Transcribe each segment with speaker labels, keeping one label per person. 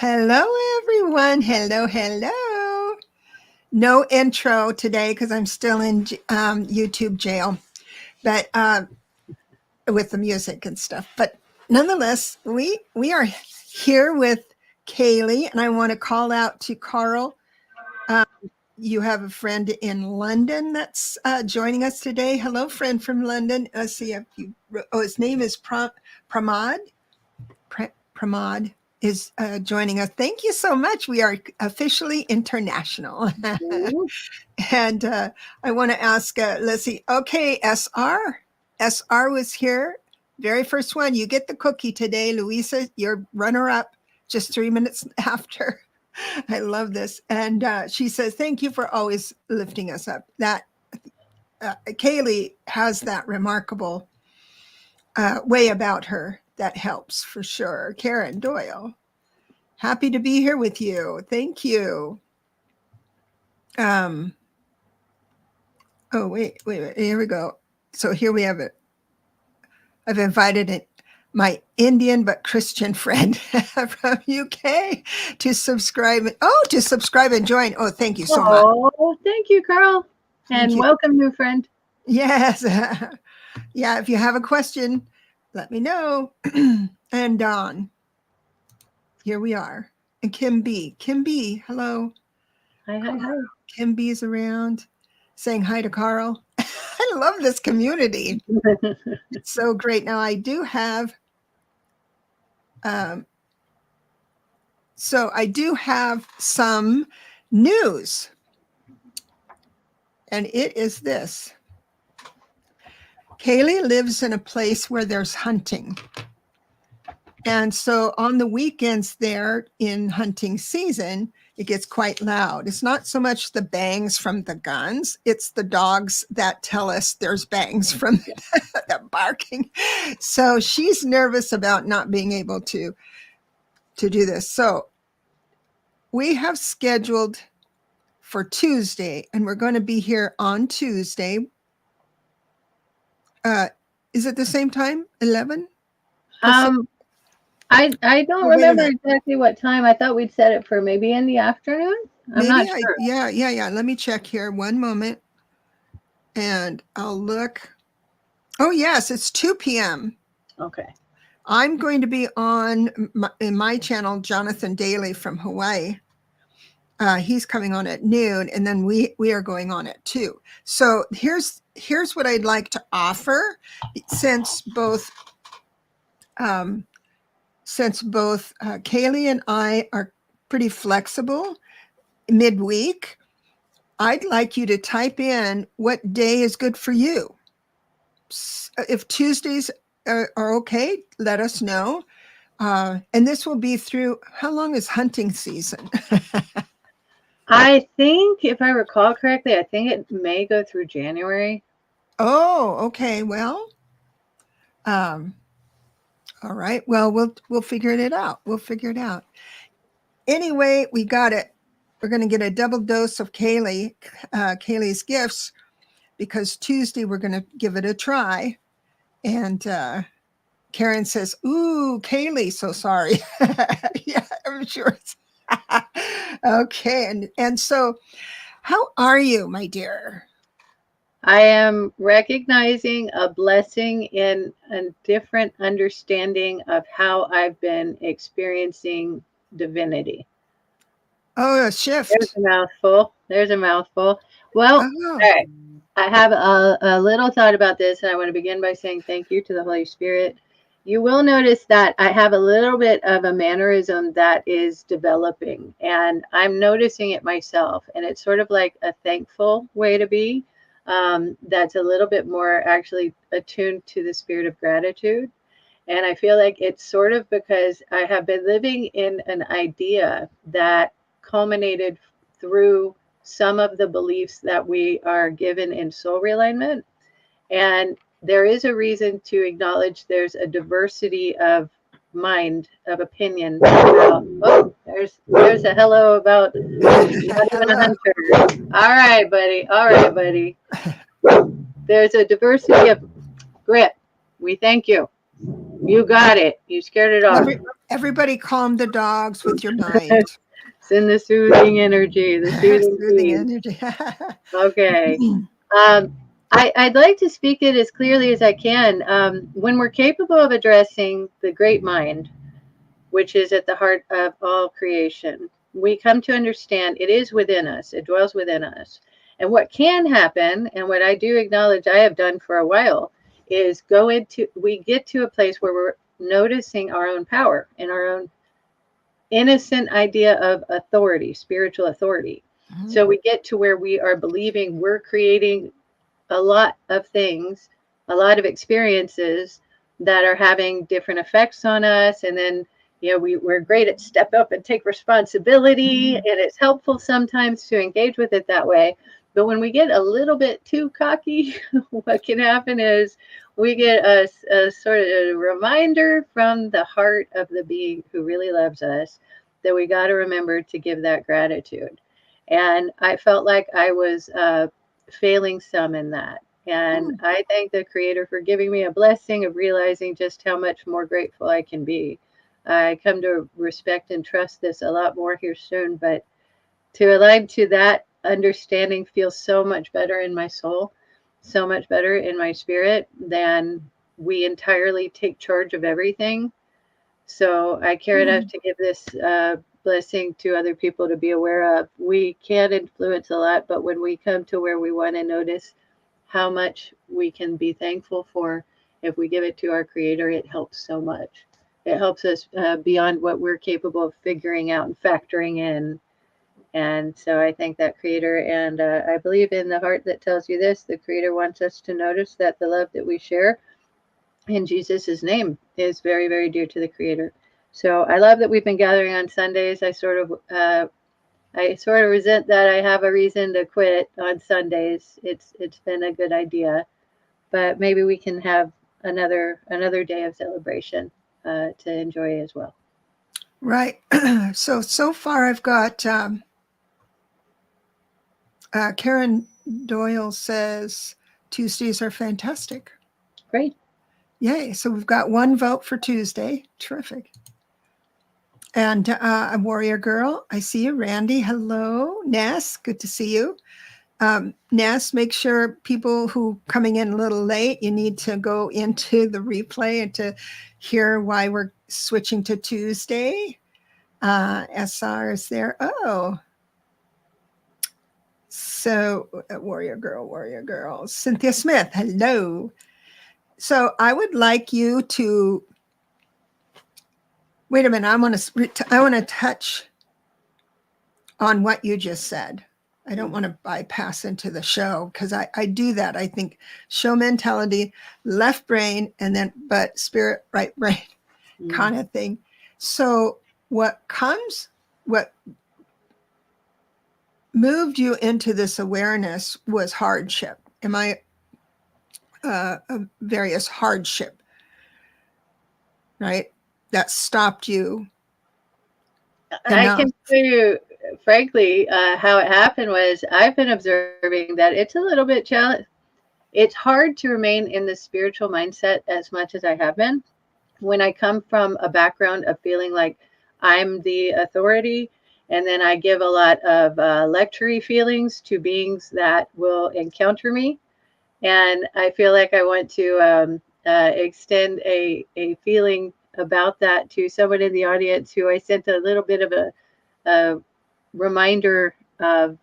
Speaker 1: Hello, everyone. Hello, hello. No intro today because I'm still in YouTube jail, but with the music and stuff. But nonetheless, we are here with Kayleigh, and I want to call out to Carl. You have a friend in London that's joining us today. Hello, friend from London. Let's see if you. Oh, his name is Pramod. Pramod is joining us. Thank you so much. We are officially international. And I want to ask, let's see. Okay, SR. SR was here. Very first one. You get the cookie today, Louisa. You're runner up just 3 minutes after. I love this. And she says, thank you for always lifting us up. That Kayleigh has that remarkable way about her that helps for sure. Karen Doyle, happy to be here with you. Thank you. Oh, wait. Here we go. So here we have it. I've invited my Indian but Christian friend from UK to subscribe. Oh, to subscribe and join. Oh, thank you so much.
Speaker 2: Oh, thank you, Carl. And welcome, new friend.
Speaker 1: Yes. Yeah, if you have a question, let me know. And Dawn, here we are. And Kim B. Kim B, hello.
Speaker 2: Hi.
Speaker 1: Kim B is around saying hi to Carl. I love this community. It's so great. Now I do have, some news. And it is this. Kayleigh lives in a place where there's hunting. And so on the weekends there in hunting season, it gets quite loud. It's not so much the bangs from the guns, it's the dogs that tell us there's bangs from the barking. So she's nervous about not being able to do this. So we have scheduled for Tuesday, and we're going to be here on Tuesday. Is it the same time? 11?
Speaker 2: I don't remember exactly what time. I thought we'd set it for maybe in the afternoon. I'm not sure.
Speaker 1: Yeah. Let me check here. One moment. And I'll look. Oh, yes, it's 2 p.m.
Speaker 2: Okay.
Speaker 1: I'm going to be on in my channel, Jonathan Daly from Hawaii. He's coming on at noon, and then we are going on at 2. So here's what I'd like to offer, since both Kayleigh and I are pretty flexible midweek. I'd like you to type in what day is good for you. If Tuesdays are okay, let us know. And this will be through, how long is hunting season?
Speaker 2: I think, if I recall correctly, I think it may go through January.
Speaker 1: Oh, okay. Well, all right. Well, we'll figure it out. We'll figure it out. Anyway, we got it. We're going to get a double dose of Kayleigh's gifts, because Tuesday we're going to give it a try. And Karen says, ooh, Kayleigh, so sorry. Yeah, I'm sure. Okay. And so how are you, my dear?
Speaker 2: I am recognizing a blessing in a different understanding of how I've been experiencing divinity.
Speaker 1: Oh, a shift.
Speaker 2: There's a mouthful. Well, all right. I have a little thought about this, and I want to begin by saying thank you to the Holy Spirit. You will notice that I have a little bit of a mannerism that is developing, and I'm noticing it myself. And it's sort of like a thankful way to be. That's a little bit more actually attuned to the spirit of gratitude. And I feel like it's sort of because I have been living in an idea that culminated through some of the beliefs that we are given in Soul Realignment. And there is a reason to acknowledge there's a diversity of mind, of opinion. Oh, there's a hello about not even a hunter. All right, buddy. There's a diversity of grit. We thank you. You got it. You scared it off.
Speaker 1: Everybody calm the dogs with your mind.
Speaker 2: Send the soothing energy, the soothing
Speaker 1: Soothing
Speaker 2: peace.
Speaker 1: energy.
Speaker 2: Okay. Um, I'd like to speak it as clearly as I can. When we're capable of addressing the great mind, which is at the heart of all creation, we come to understand it is within us, it dwells within us. And what can happen, and what I do acknowledge I have done for a while, is we get to a place where we're noticing our own power and our own innocent idea of authority, spiritual authority. So we get to where we are believing we're creating a lot of things, a lot of experiences that are having different effects on us. And then, we're great at step up and take responsibility. And it's helpful sometimes to engage with it that way. But when we get a little bit too cocky, what can happen is we get a sort of reminder from the heart of the being who really loves us that we got to remember to give that gratitude. And I felt like I was failing some in that. And I thank the Creator for giving me a blessing of realizing just how much more grateful I can be. I come to respect and trust this a lot more here soon, but to align to that understanding feels so much better in my soul, so much better in my spirit than we entirely take charge of everything. So I care enough to give this blessing to other people to be aware of. We can influence a lot, but when we come to where we want to notice how much we can be thankful for, if we give it to our Creator, it helps so much. It helps us beyond what we're capable of figuring out and factoring in. And so I thank that Creator, and I believe in the heart that tells you this. The Creator wants us to notice that the love that we share in Jesus' name is very, very dear to the Creator. So I love that we've been gathering on Sundays. I sort of resent that I have a reason to quit on Sundays. It's been a good idea, but maybe we can have another day of celebration to enjoy as well.
Speaker 1: Right. So far I've got Karen Doyle says Tuesdays are fantastic.
Speaker 2: Great.
Speaker 1: Yay. So we've got one vote for Tuesday. Terrific. And a Warrior Girl, I see you. Randy, hello. Ness, good to see you. Ness, make sure people who coming in a little late, you need to go into the replay and to hear why we're switching to Tuesday. SR is there. Oh, so Warrior Girl. Cynthia Smith, hello. So I would like you to wait a minute. I want to touch on what you just said. I don't want to bypass into the show because I do that. I think show mentality, left brain, and then but spirit, right brain kind of thing. So what moved you into this awareness was hardship. Am I various hardship, right? That stopped you.
Speaker 2: I can tell you, frankly, how it happened was I've been observing that it's a little bit challenging. It's hard to remain in the spiritual mindset as much as I have been when I come from a background of feeling like I'm the authority. And then I give a lot of lectury feelings to beings that will encounter me. And I feel like I want to extend a feeling about that to someone in the audience who I sent a little bit of a reminder of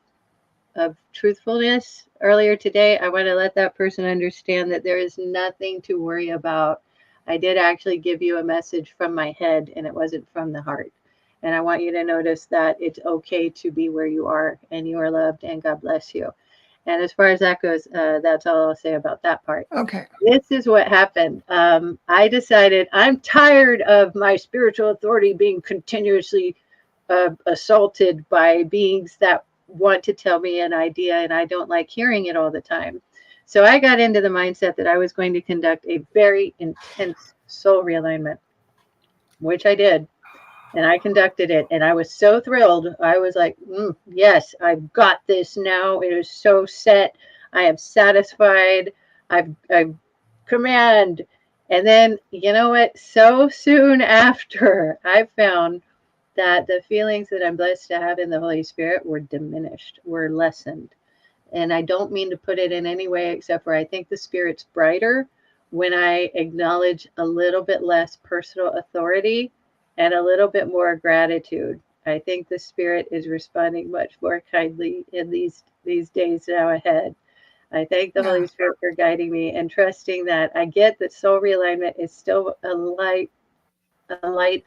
Speaker 2: truthfulness earlier today. I want to let that person understand that there is nothing to worry about. I did actually give you a message from my head, and it wasn't from the heart. And I want you to notice that it's okay to be where you are, and you are loved, and God bless you. And as far as that goes, that's all I'll say about that part.
Speaker 1: Okay.
Speaker 2: This is what happened. I decided I'm tired of my spiritual authority being continuously assaulted by beings that want to tell me an idea, and I don't like hearing it all the time. So I got into the mindset that I was going to conduct a very intense soul realignment, which I did. And I conducted it, and I was so thrilled. I was like, yes, I've got this now. It is so set. I am satisfied. I've command And then, you know what? So soon after, I found that the feelings that I'm blessed to have in the Holy Spirit were diminished, were lessened. And I don't mean to put it in any way except for I think the Spirit's brighter when I acknowledge a little bit less personal authority and a little bit more gratitude. I think the Spirit is responding much more kindly in these days now ahead. I thank the Holy Spirit for guiding me and trusting that I get that soul realignment is still a light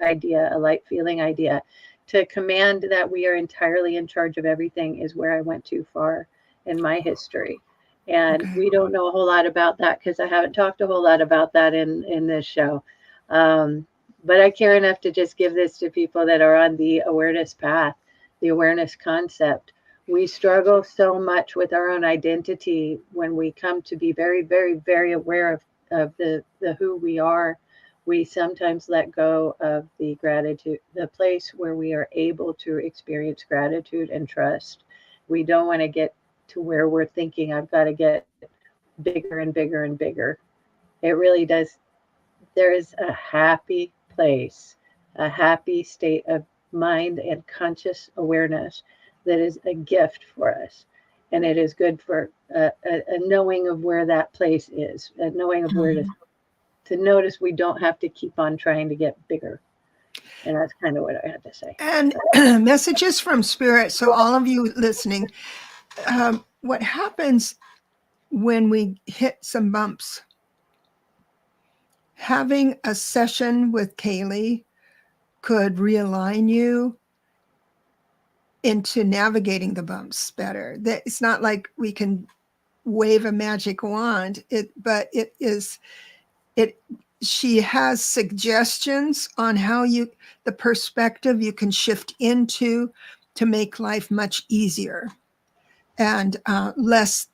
Speaker 2: idea, a light feeling idea. To command that we are entirely in charge of everything is where I went too far in my history. And
Speaker 1: Okay.
Speaker 2: we don't know a whole lot about that because I haven't talked a whole lot about that in this show. Um, but I care enough to just give this to people that are on the awareness path, the awareness concept. We struggle so much with our own identity when we come to be very, very, very aware of the who we are. We sometimes let go of the gratitude, the place where we are able to experience gratitude and trust. We don't want to get to where we're thinking, I've got to get bigger and bigger and bigger. It really does. There is a happy place, a happy state of mind and conscious awareness that is a gift for us. And it is good for a knowing of where that place is, a knowing of where to notice we don't have to keep on trying to get bigger. And that's kind of what I had to say.
Speaker 1: And messages from Spirit. So all of you listening, what happens when we hit some bumps? Having a session with KAYLEIGH could realign you into navigating the bumps better. That it's not like we can wave a magic wand. But it is. It. She has suggestions on how the perspective you can shift into to make life much easier and less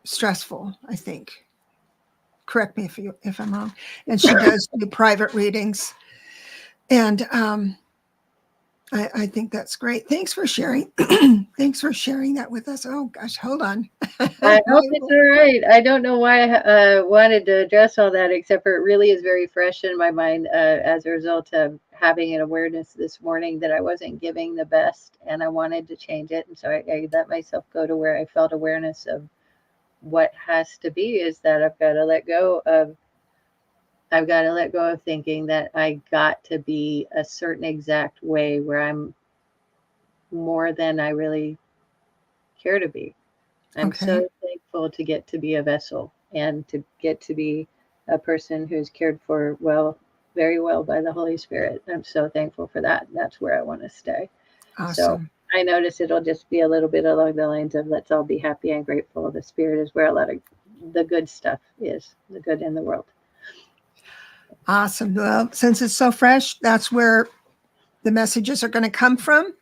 Speaker 1: stressful, I think. Correct me if I'm wrong. And she does do private readings, and I think that's great. Thanks for sharing. Thanks for sharing that with us. Oh gosh, hold on.
Speaker 2: I hope it's all right. I don't know why I wanted to address all that, except for it really is very fresh in my mind as a result of having an awareness this morning that I wasn't giving the best and I wanted to change it. And so I let myself go to where I felt awareness of what has to be is that I've got to let go of thinking that I got to be a certain exact way where I'm more than I really care to be. I'm so thankful to get to be a vessel and to get to be a person who's cared for very well by the Holy Spirit. I'm so thankful for that. That's where I want to stay.
Speaker 1: Awesome.
Speaker 2: So I notice it'll just be a little bit along the lines of let's all be happy and grateful. The Spirit is where a lot of the good stuff is, the good in the world.
Speaker 1: Awesome. Well, since it's so fresh, that's where the messages are going to come from.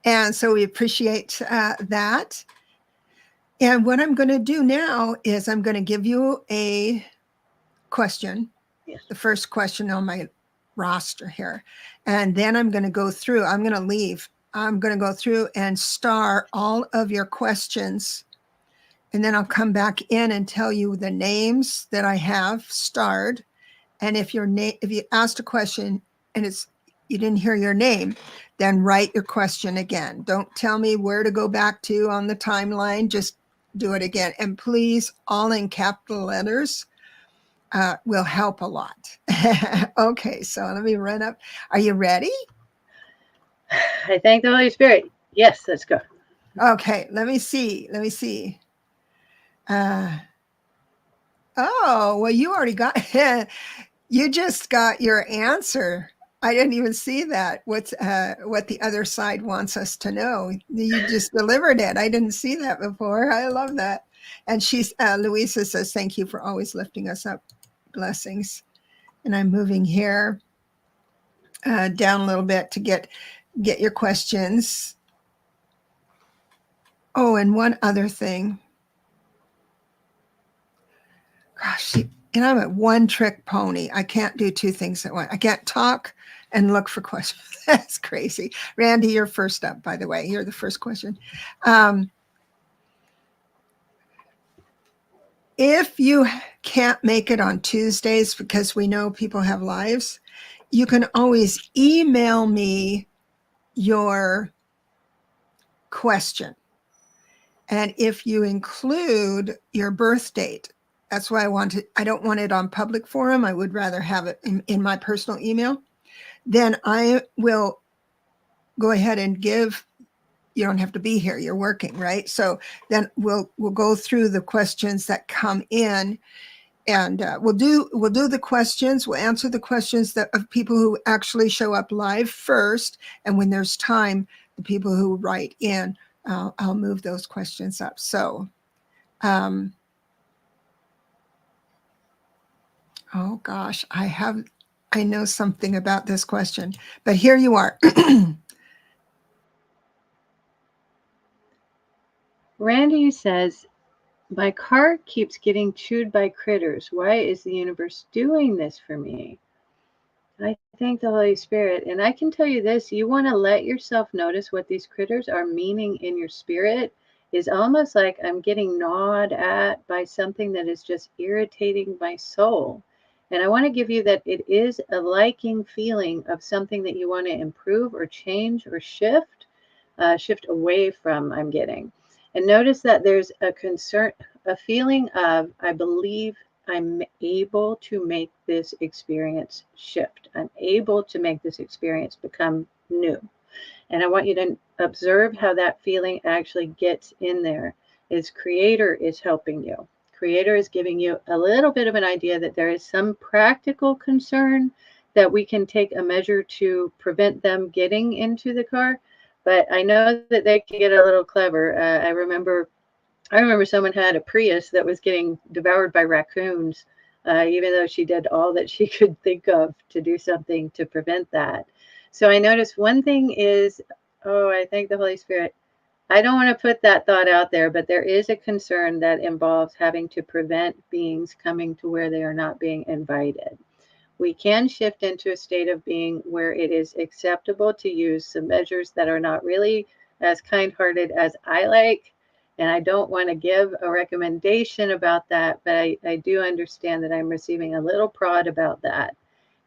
Speaker 1: And so we appreciate that. And what I'm going to do now is I'm going to give you a question, the first question on my roster here. And then I'm going to go through, I'm going to go through and star all of your questions. And then I'll come back in and tell you the names that I have starred. And if you asked a question and you didn't hear your name, then write your question again. Don't tell me where to go back to on the timeline. Just do it again. And please, all in capital letters will help a lot. Okay, so let me run up. Are you ready?
Speaker 2: I thank the Holy Spirit. Yes, let's go.
Speaker 1: Okay, let me see. Oh, well, you already got, you just got your answer. I didn't even see that. What the other side wants us to know. You just delivered it. I didn't see that before. I love that. And Louisa says, thank you for always lifting us up. Blessings. And I'm moving here down a little bit to get your questions. Oh, and one other thing. Gosh, and I'm a one-trick pony. I can't do two things at once. I can't talk and look for questions. That's crazy. Randy, you're first up, by the way. You're the first question. if you can't make it on Tuesdays, because we know people have lives, you can always email me your question. And if you include your birth date, that's why I don't want it on public forum. I would rather have it in my personal email. Then I will go ahead and give, you don't have to be here, you're working, right? So then we'll go through the questions that come in, and we'll do the questions. We'll answer the questions that of people who actually show up live first, and when there's time, the people who write in, I'll move those questions up. So, oh gosh, I know something about this question, but here you are.
Speaker 2: Randy says, my car keeps getting chewed by critters. Why is the universe doing this for me? I thank the Holy Spirit. And I can tell you this, you want to let yourself notice what these critters are meaning in your spirit. Is almost like I'm getting gnawed at by something that is just irritating my soul. And I want to give you that it is a liking feeling of something that you want to improve or change or shift away from, I'm getting. And notice that there's a concern, a feeling of, I believe I'm able to make this experience shift. I'm able to make this experience become new. And I want you to observe how that feeling actually gets in there. Is Creator is helping you. Creator is giving you a little bit of an idea that there is some practical concern that we can take a measure to prevent them getting into the car. But I know that they can get a little clever. I remember someone had a Prius that was getting devoured by raccoons, even though she did all that she could think of to do something to prevent that. So I noticed one thing is, oh, I thank the Holy Spirit. I don't want to put that thought out there, but there is a concern that involves having to prevent beings coming to where they are not being invited. We can shift into a state of being where it is acceptable to use some measures that are not really as kind-hearted as I like. And I don't want to give a recommendation about that, but I do understand that I'm receiving a little prod about that.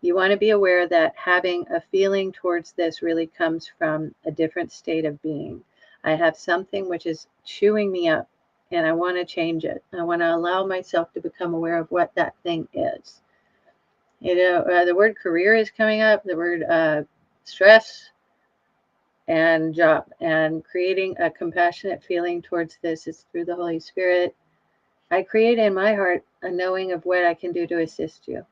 Speaker 2: You want to be aware that having a feeling towards this really comes from a different state of being. I have something which is chewing me up, and I want to change it. I want to allow myself to become aware of what that thing is. You know, the word career is coming up, the word stress and job, and creating a compassionate feeling towards this is through the Holy Spirit. I create in my heart a knowing of what I can do to assist you.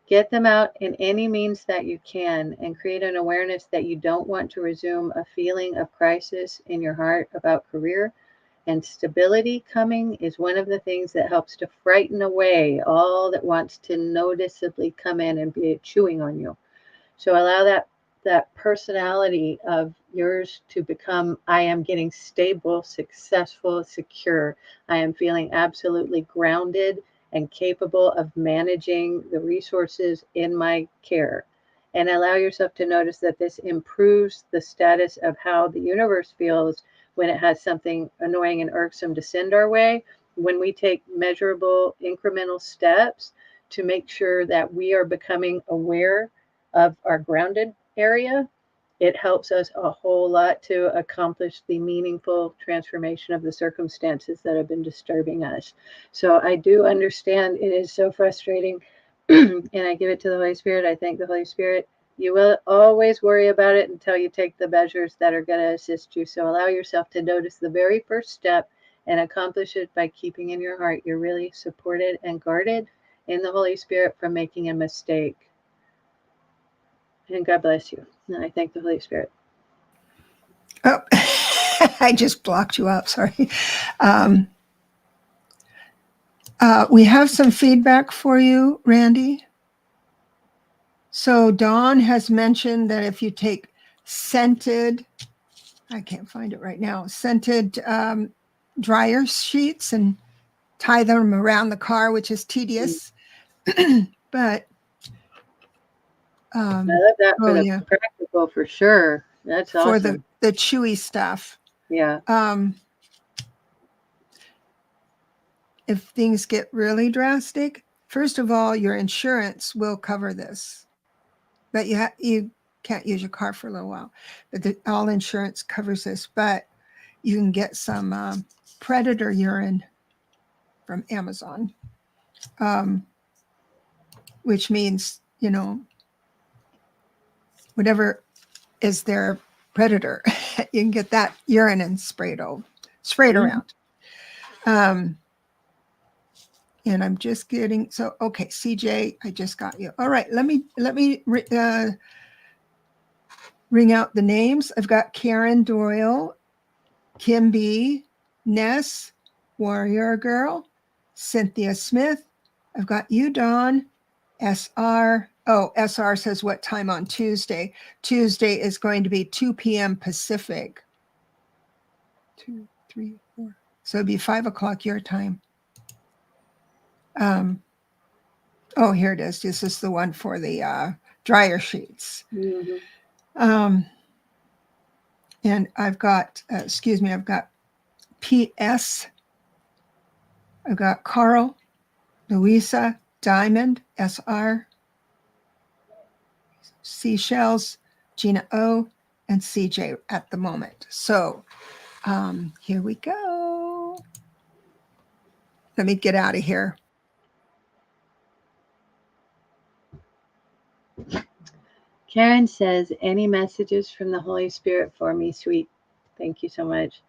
Speaker 2: Get them out in any means that you can, and create an awareness that you don't want to resume a feeling of crisis in your heart about career. And stability coming is one of the things that helps to frighten away all that wants to noticeably come in and be chewing on you. So allow that personality of yours to become, I am getting stable, successful, secure. I am feeling absolutely grounded and capable of managing the resources in my care. And allow yourself to notice that this improves the status of how the universe feels when it has something annoying and irksome to send our way. When we take measurable incremental steps to make sure that we are becoming aware of our grounded area, it helps us a whole lot to accomplish the meaningful transformation of the circumstances that have been disturbing us. So I do understand it is so frustrating, and I give it to the Holy Spirit. I thank the Holy Spirit. You will always worry about it until you take the measures that are going to assist you. So allow yourself to notice the very first step and accomplish it by keeping in your heart you're really supported and guarded in the Holy Spirit from making a mistake. And God bless you. And I thank the Holy Spirit.
Speaker 1: Oh, I just blocked you out. Sorry. We have some feedback for you, Randy. So Dawn has mentioned that if you take scented, I can't find it right now, scented dryer sheets and tie them around the car, which is tedious. But
Speaker 2: I love that for the practical for sure. That's
Speaker 1: for
Speaker 2: awesome.
Speaker 1: the chewy stuff.
Speaker 2: Yeah.
Speaker 1: if things get really drastic, first of all, your insurance will cover this, but you can't use your car for a little while. But all insurance covers this. But you can get some predator urine from Amazon, which means, whatever is their predator, you can get that urine and spray it around. And I'm just getting, so, okay, CJ, I just got you. All right, let me ring out the names. I've got Karen Doyle, Kim B, Ness, Warrior Girl, Cynthia Smith. I've got you, Dawn, SR. Oh, SR says what time on Tuesday? Tuesday is going to be 2 p.m. Pacific. 2, 3, 4. So it'd be 5 o'clock your time. Oh, here it is. This is the one for the dryer sheets. And I've got, I've got PS. I've got Carl, Louisa, Diamond, SR, Seashells, Gina O, and CJ at the moment. So here we go. Let me get out of here.
Speaker 2: Karen says, any messages from the Holy Spirit for me, sweet? Thank you so much.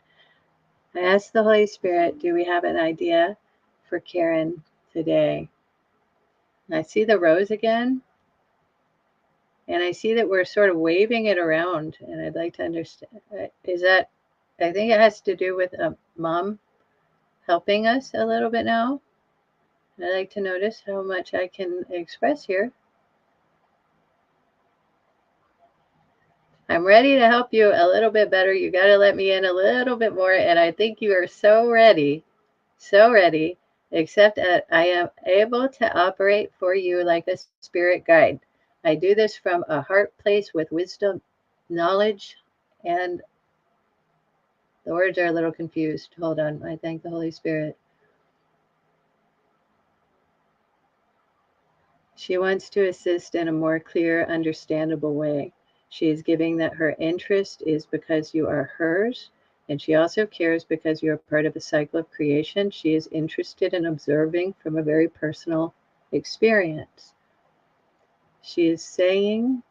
Speaker 2: I asked the Holy Spirit, do we have an idea for Karen today? And I see the rose again. And I see that we're sort of waving it around. And I'd like to understand, is that, I think it has to do with a mom helping us a little bit now. And I'd like to notice how much I can express here. I'm ready to help you a little bit better. You got to let me in a little bit more. And I think you are so ready, except I am able to operate for you like a spirit guide. I do this from a heart place with wisdom, knowledge, and the words are a little confused. Hold on. I thank the Holy Spirit. She wants to assist in a more clear, understandable way. She is giving that her interest is because you are hers, and she also cares because you are part of the cycle of creation. She is interested in observing from a very personal experience. She is saying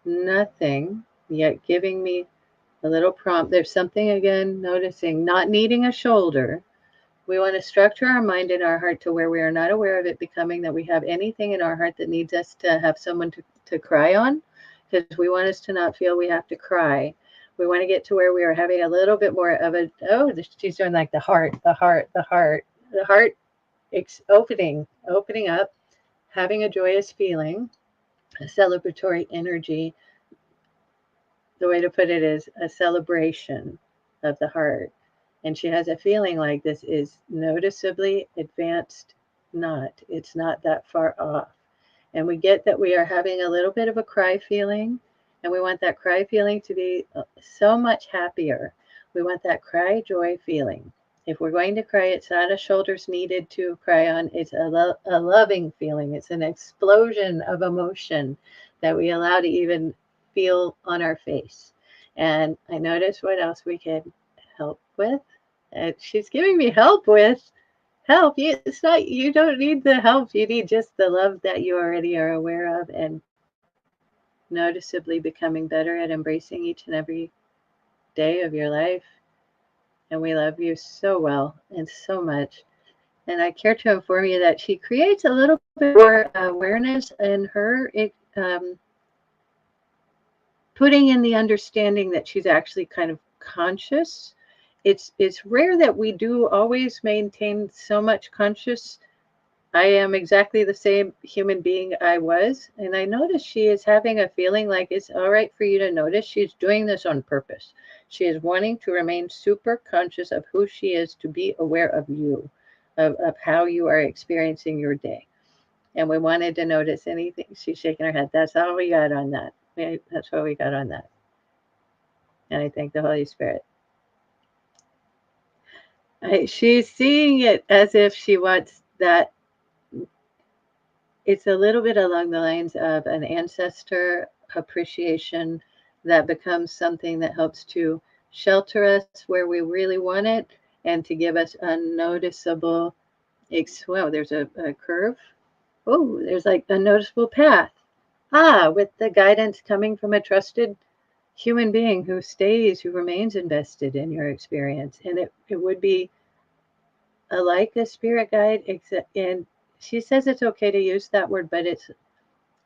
Speaker 2: nothing, yet giving me a little prompt. There's something, again, noticing, not needing a shoulder. We want to structure our mind and our heart to where we are not aware of it becoming that we have anything in our heart that needs us to have someone to cry on, because we want us to not feel we have to cry. We want to get to where we are having a little bit more of a, she's doing like the heart opening up, having a joyous feeling, a celebratory energy. The way to put it is a celebration of the heart. And she has a feeling like this is noticeably advanced. It's not that far off. And we get that we are having a little bit of a cry feeling, and we want that cry feeling to be so much happier. We want that cry joy feeling. If we're going to cry, it's not a shoulders needed to cry on. It's a loving feeling. It's an explosion of emotion that we allow to even feel on our face. And I notice what else we can help with. She's giving me help with help. It's not, you don't need the help. You need just the love that you already are aware of, and noticeably becoming better at embracing each and every day of your life. And we love you so well and so much. And I care to inform you that she creates a little bit more awareness in her, putting in the understanding that she's actually kind of conscious. It's rare that we do always maintain so much conscious. I am exactly the same human being I was. And I notice she is having a feeling like it's all right for you to notice she's doing this on purpose. She is wanting to remain super conscious of who she is, to be aware of you, of how you are experiencing your day. And we wanted to notice anything. She's shaking her head. That's all we got on that. That's what we got on that. And I thank the Holy Spirit. She's seeing it as if she wants that. It's a little bit along the lines of an ancestor appreciation that becomes something that helps to shelter us where we really want it and to give us unnoticeable. Well, there's a curve. Oh, there's like a noticeable path. With the guidance coming from a trusted human being who stays, who remains invested in your experience. And it would be like a spirit guide, except, and she says it's okay to use that word, but it's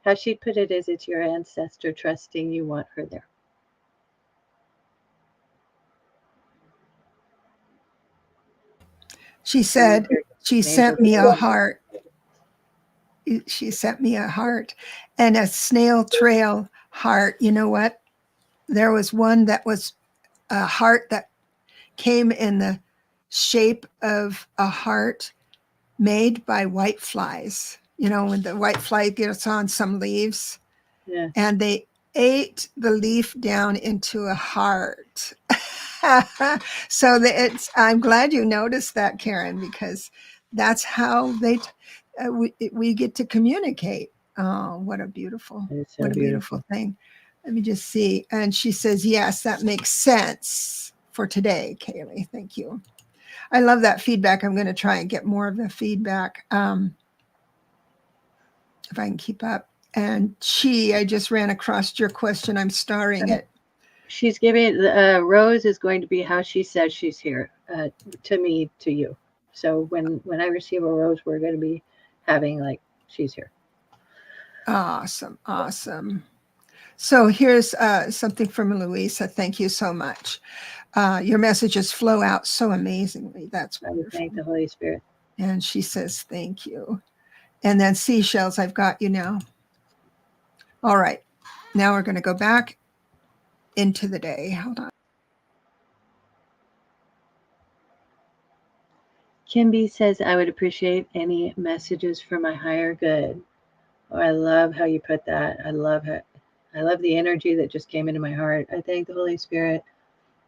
Speaker 2: how she put it is it's your ancestor trusting you want her there.
Speaker 1: She said she sent me a heart. She sent me a heart and a snail trail heart. You know what? There was one that was a heart that came in the shape of a heart made by white flies. You know, when the white fly gets on some leaves,
Speaker 2: Yeah.
Speaker 1: and they ate the leaf down into a heart. So I'm glad you noticed that, Karen, because that's how we get to communicate. Oh, what a beautiful,
Speaker 2: It's so
Speaker 1: what a beautiful thing. Let me just see. And she says, yes, that makes sense for today, Kayleigh. Thank you. I love that feedback. I'm going to try and get more of the feedback if I can keep up. And I just ran across your question. I'm starring it.
Speaker 2: She's giving, Rose is going to be how she says she's here, to me, to you. So when I receive a rose, we're going to be having like, she's here.
Speaker 1: Awesome. Awesome. So here's something from Louisa. Thank you so much. Your messages flow out so amazingly. That's wonderful.
Speaker 2: I thank the Holy Spirit.
Speaker 1: And she says, thank you. And then seashells, I've got you now. All right. Now we're going to go back into the day. Hold on.
Speaker 2: Kimby says, I would appreciate any messages for my higher good. Oh, I love how you put that. I love it. I love the energy that just came into my heart. I thank the Holy Spirit.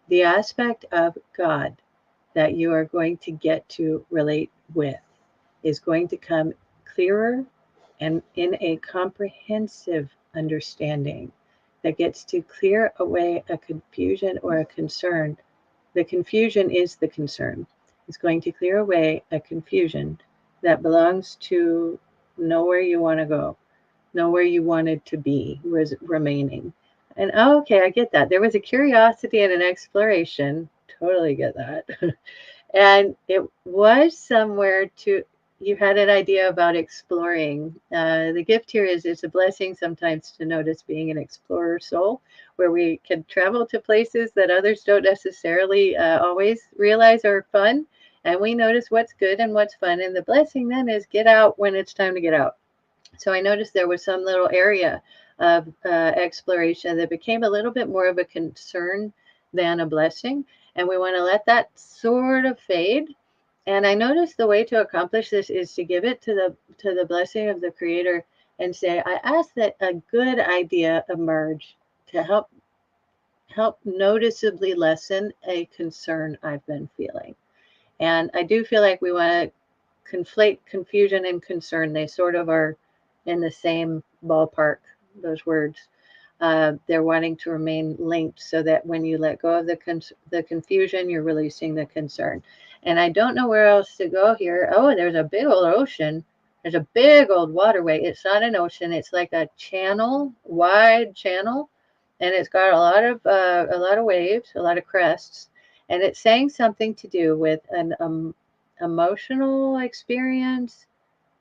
Speaker 2: The aspect of God that you are going to get to relate with is going to come clearer and in a comprehensive understanding that gets to clear away a confusion or a concern. The confusion is the concern. It's going to clear away a confusion that belongs to know where you want to go, know where you wanted to be, was remaining. And okay, I get that. There was a curiosity and an exploration. Totally get that. And it was somewhere you had an idea about exploring. The gift here is it's a blessing sometimes to notice being an explorer soul, where we can travel to places that others don't necessarily always realize are fun. And we notice what's good and what's fun. And the blessing then is get out when it's time to get out. So I noticed there was some little area of exploration that became a little bit more of a concern than a blessing. And we want to let that sort of fade. And I noticed the way to accomplish this is to give it to the blessing of the Creator and say, I ask that a good idea emerge to help noticeably lessen a concern I've been feeling. And I do feel like we want to conflate confusion and concern. They sort of are in the same ballpark, those words. They're wanting to remain linked so that when you let go of the confusion, you're releasing the concern. And I don't know where else to go here. Oh, there's a big old ocean. There's a big old waterway. It's not an ocean. It's like a channel, wide channel, and it's got a lot of waves, a lot of crests, and it's saying something to do with an emotional experience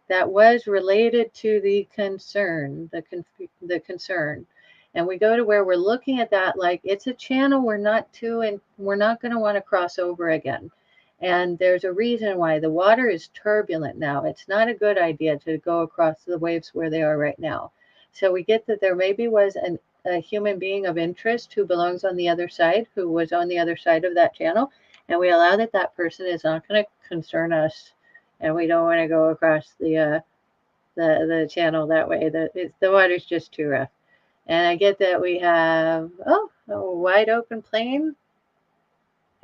Speaker 2: that was related to the concern, the concern. And we go to where we're looking at that like it's a channel we're not going to want to cross over again. And there's a reason why. The water is turbulent now. It's not a good idea to go across the waves where they are right now. So we get that there maybe was a human being of interest who belongs on the other side, who was on the other side of that channel. And we allow that person is not going to concern us, and we don't want to go across the channel that way. The water's just too rough. And I get that we have a wide open plain,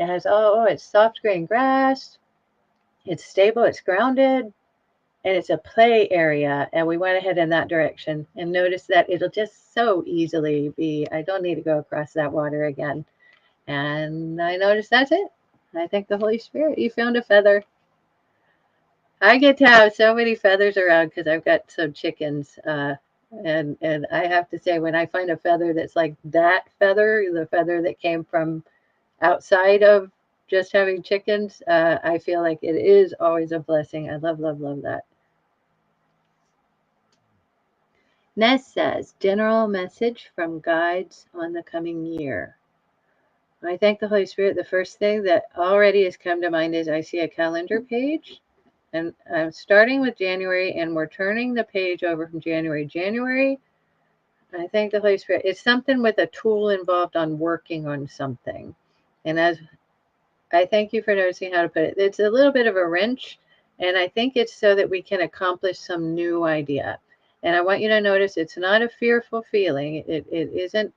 Speaker 2: it has, oh, it's soft green grass. It's stable, it's grounded, and it's a play area. And we went ahead in that direction and noticed that it'll just so easily be, I don't need to go across that water again. And I noticed that's it. I thank the Holy Spirit. You found a feather. I get to have so many feathers around because I've got some chickens. And I have to say, when I find a feather that's like that feather, the feather that came from outside of just having chickens, I feel like it is always a blessing. I love, love, love that. Ness says, general message from guides on the coming year. I thank the Holy Spirit. The first thing that already has come to mind is I see a calendar page, and I'm starting with January, and we're turning the page over from January. January, I thank the Holy Spirit. It's something with a tool involved on working on something. And as I thank you for noticing how to put it, it's a little bit of a wrench, and I think it's so that we can accomplish some new idea. And I want you to notice it's not a fearful feeling. It isn't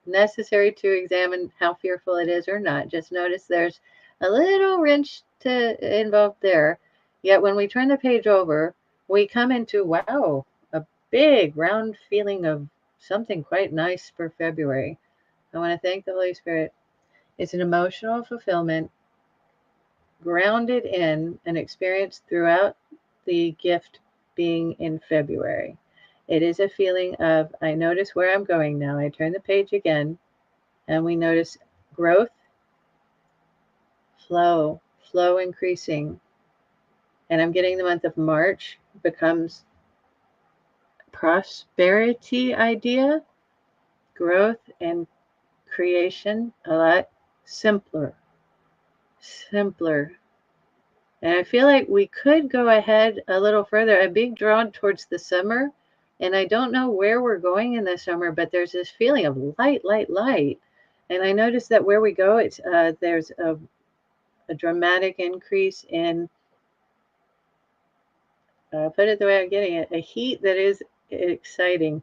Speaker 2: necessary to examine how fearful it is or not. Just notice there's a little wrench involved there. Yet when we turn the page over, we come into, wow, a big round feeling of something quite nice for February. I want to thank the Holy Spirit. It's an emotional fulfillment grounded in an experience throughout the gift being in February. It is a feeling of, I notice where I'm going now. I turn the page again, and we notice growth, flow increasing. And I'm getting the month of March becomes prosperity idea, growth and creation a lot simpler. And I feel like we could go ahead a little further. I'm being drawn towards the summer, and I don't know where we're going in the summer, but there's this feeling of light. And I noticed that where we go, it's there's a dramatic increase in, put it the way I'm getting it, a heat that is exciting.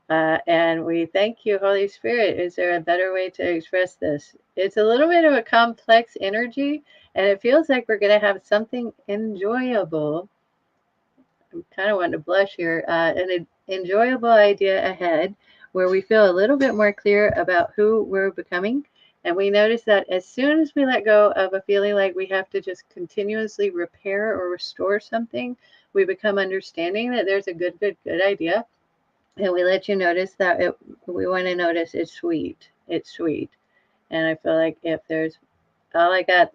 Speaker 2: And we thank you, Holy Spirit. Is there a better way to express this? It's a little bit of a complex energy, and it feels like we're going to have something enjoyable. I'm kind of wanting to blush here. An enjoyable idea ahead where we feel a little bit more clear about who we're becoming. And we notice that as soon as we let go of a feeling like we have to just continuously repair or restore something, we become understanding that there's a good idea. And we let you notice that we want to notice it's sweet. It's sweet. And I feel like if there's, all I got,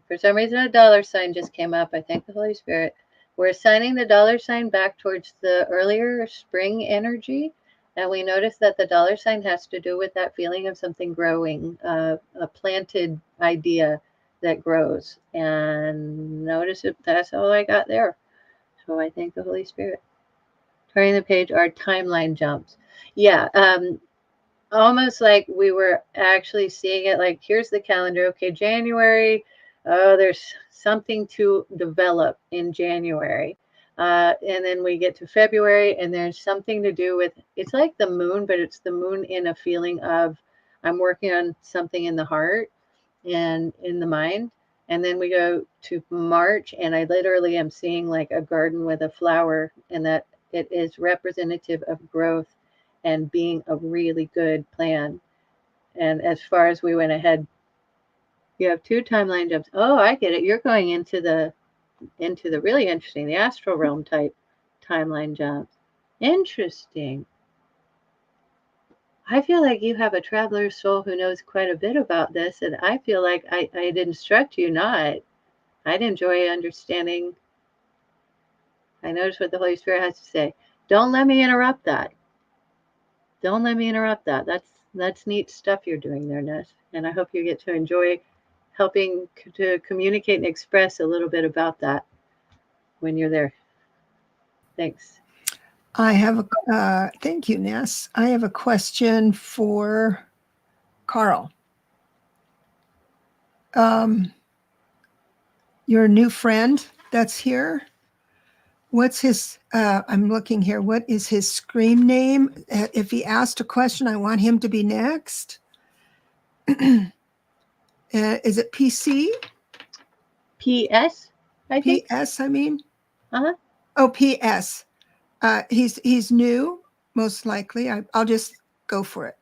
Speaker 2: for some reason, a dollar sign just came up. I thank the Holy Spirit. We're assigning the dollar sign back towards the earlier spring energy. And we notice that the dollar sign has to do with that feeling of something growing, a planted idea that grows. And notice it, that's all I got there. So I thank the Holy Spirit. Turning the page are timeline jumps. Yeah, almost like we were actually seeing it like, here's the calendar. Okay, January. Oh, there's something to develop in January. And then we get to February, and there's something to do with, it's like the moon, but it's the moon in a feeling of, I'm working on something in the heart and in the mind. And then we go to March, and I literally am seeing like a garden with a flower, and that it is representative of growth and being a really good plan. And as far as we went ahead, you have two timeline jumps. Oh, I get it. You're going into the really interesting, the astral realm type timeline jumps. Interesting. I feel like you have a traveler's soul who knows quite a bit about this, and I feel like I'd instruct you not. I'd enjoy understanding. I notice what the Holy Spirit has to say. Don't let me interrupt that. Don't let me interrupt that. That's neat stuff you're doing there, Ness. And I hope you get to enjoy helping to communicate and express a little bit about that when you're there. Thanks.
Speaker 1: I have a, thank you, Ness. I have a question for Carl. Your new friend that's here, what's his, I'm looking here, what is his scream name? If he asked a question, I want him to be next. Is it PC?
Speaker 2: PS, I think.
Speaker 1: PS, I mean.
Speaker 2: Uh-huh.
Speaker 1: Oh, PS. He's new, most likely. I'll just go for it.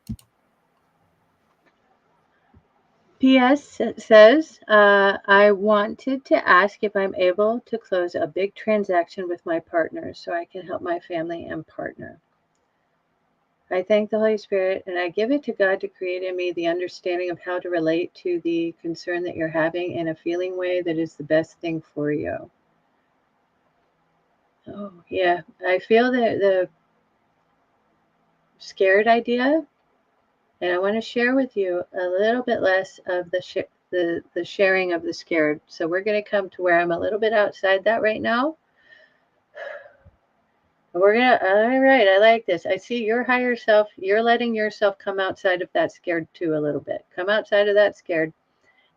Speaker 2: PS says, I wanted to ask if I'm able to close a big transaction with my partner so I can help my family and partner. I thank the Holy Spirit and I give it to God to create in me the understanding of how to relate to the concern that you're having in a feeling way that is the best thing for you. Oh, yeah. I feel the scared idea, and I want to share with you a little bit less of the sharing of the scared. So we're going to come to where I'm a little bit outside that right now. We're gonna, all right, I like this. I see your higher self, you're letting yourself come outside of that scared too a little bit. Come outside of that scared,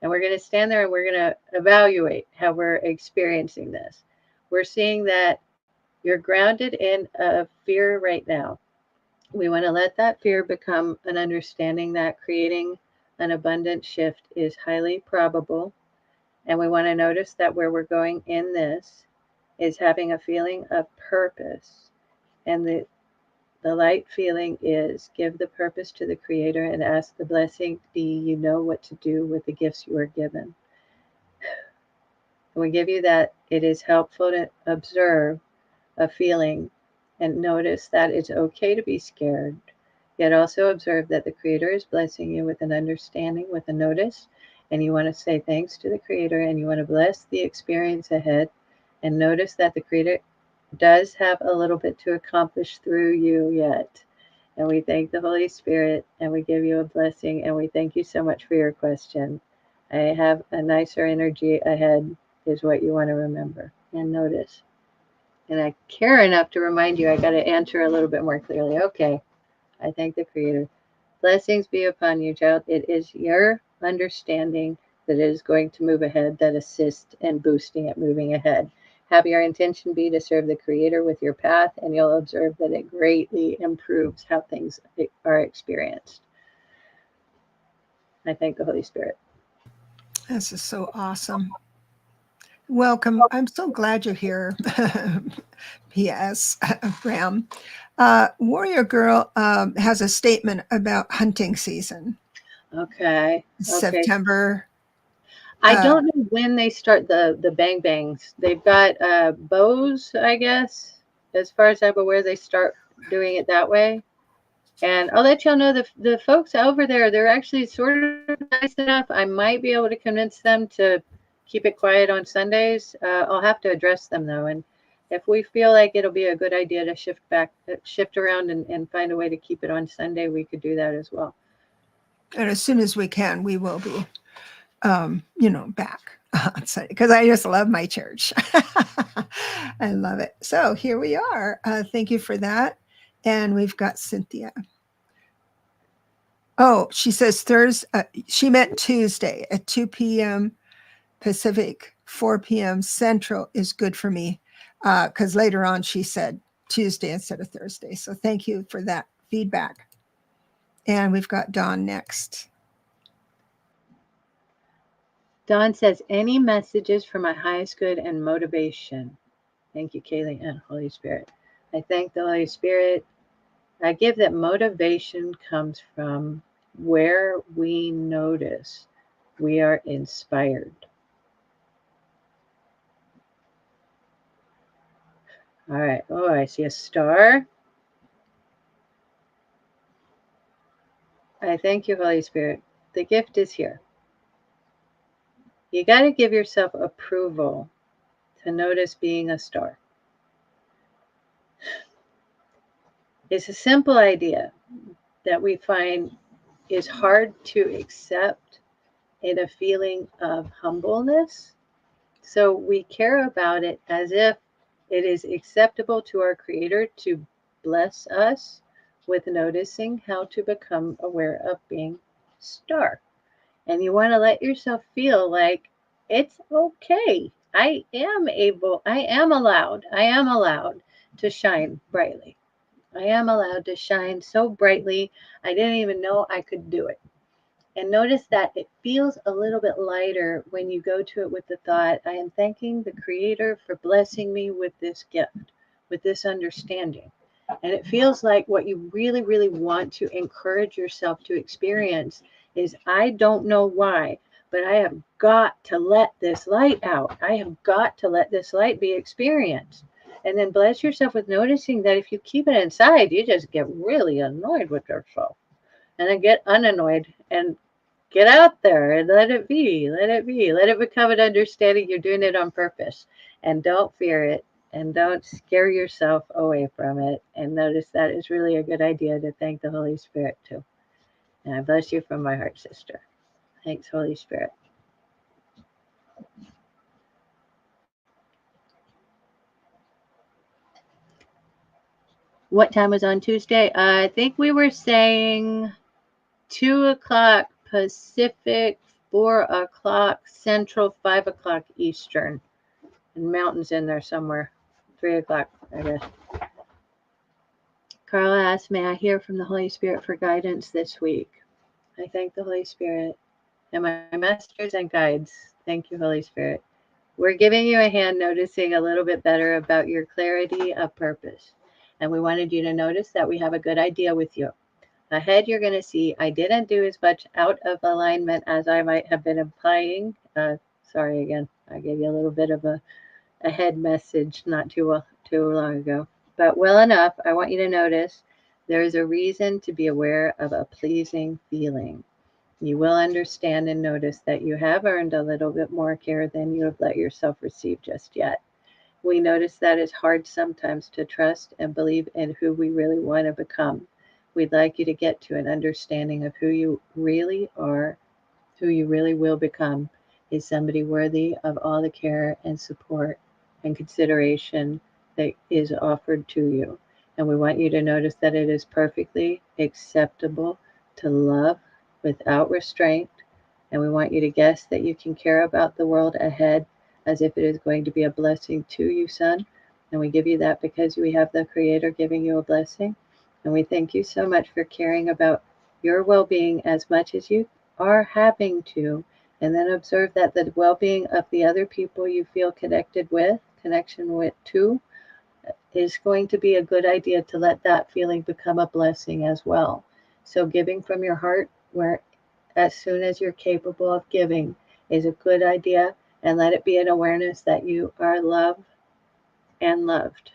Speaker 2: and we're gonna stand there and we're gonna evaluate how we're experiencing this. We're seeing that you're grounded in a fear right now. We want to let that fear become an understanding that creating an abundant shift is highly probable. And we want to notice that where we're going in this is having a feeling of purpose. And the light feeling is give the purpose to the Creator and ask the blessing be you know what to do with the gifts you are given. And we give you that it is helpful to observe a feeling and notice that it's okay to be scared. Yet also observe that the Creator is blessing you with an understanding, with a notice, and you want to say thanks to the Creator and you want to bless the experience ahead and notice that the Creator does have a little bit to accomplish through you yet. And we thank the Holy Spirit and we give you a blessing and we thank you so much for your question. I have a nicer energy ahead, is what you want to remember and notice. And I care enough to remind you I got to answer a little bit more clearly. Okay, I thank the Creator. Blessings be upon you, child. It is your understanding that it is going to move ahead that assists in boosting it moving ahead. Have your intention be to serve the Creator with your path, and you'll observe that it greatly improves how things are experienced. I thank the Holy Spirit.
Speaker 1: This is so awesome. Welcome. I'm so glad you're here. P.S. Ram. Warrior Girl has a statement about hunting season.
Speaker 2: Okay.
Speaker 1: September.
Speaker 2: I don't know when they start the bang bangs. They've got bows, I guess. As far as I'm aware, they start doing it that way. And I'll let y'all know the folks over there, they're actually sort of nice enough. I might be able to convince them to keep it quiet on Sundays. I'll have to address them though. And if we feel like it'll be a good idea to shift around and find a way to keep it on Sunday, we could do that as well.
Speaker 1: And as soon as we can, we will be, back on Sunday because I just love my church. I love it. So here we are. Thank you for that. And we've got Cynthia. Oh, she says Thursday. She meant Tuesday at 2 p.m. Pacific, 4 p.m. Central is good for me because later on she said Tuesday instead of Thursday. So thank you for that feedback. And we've got Dawn next.
Speaker 2: Dawn says, any messages for my highest good and motivation? Thank you, Kaylee and Holy Spirit. I thank the Holy Spirit. I give that motivation comes from where we notice we are inspired. All right. Oh, I see a star. I thank you, Holy Spirit. The gift is here. You got to give yourself approval to notice being a star. It's a simple idea that we find is hard to accept in a feeling of humbleness. So we care about it as if it is acceptable to our Creator to bless us with noticing how to become aware of being star. And you want to let yourself feel like it's okay. I am allowed to shine brightly. I am allowed to shine so brightly, I didn't even know I could do it. And notice that it feels a little bit lighter when you go to it with the thought, I am thanking the Creator for blessing me with this gift, with this understanding. And it feels like what you really, really want to encourage yourself to experience is, I don't know why, but I have got to let this light out. I have got to let this light be experienced. And then bless yourself with noticing that if you keep it inside, you just get really annoyed with yourself. And then get unannoyed and get out there and let it be. Let it be. Let it become an understanding you're doing it on purpose. And don't fear it. And don't scare yourself away from it. And notice that is really a good idea to thank the Holy Spirit too. And I bless you from my heart, sister. Thanks, Holy Spirit. What time was on Tuesday? I think we were saying 2 o'clock Pacific, 4 o'clock Central, 5 o'clock Eastern. And mountains in there somewhere. 3 o'clock, I guess. Carla asked, may I hear from the Holy Spirit for guidance this week? I thank the Holy Spirit and my masters and guides. Thank you, Holy Spirit. We're giving you a hand noticing a little bit better about your clarity of purpose. And we wanted you to notice that we have a good idea with you. Ahead, you're going to see I didn't do as much out of alignment as I might have been implying. Sorry again, I gave you a little bit of a head message not too long ago. But well enough, I want you to notice there is a reason to be aware of a pleasing feeling. You will understand and notice that you have earned a little bit more care than you have let yourself receive just yet. We notice that it's hard sometimes to trust and believe in who we really want to become. We'd like you to get to an understanding of who you really are, who you really will become, is somebody worthy of all the care and support and consideration that is offered to you. And we want you to notice that it is perfectly acceptable to love without restraint. And we want you to guess that you can care about the world ahead as if it is going to be a blessing to you, son. And we give you that because we have the Creator giving you a blessing. And we thank you so much for caring about your well-being as much as you are having to. And then observe that the well-being of the other people you feel connection with too, is going to be a good idea to let that feeling become a blessing as well. So giving from your heart, where as soon as you're capable of giving, is a good idea. And let it be an awareness that you are loved and loved.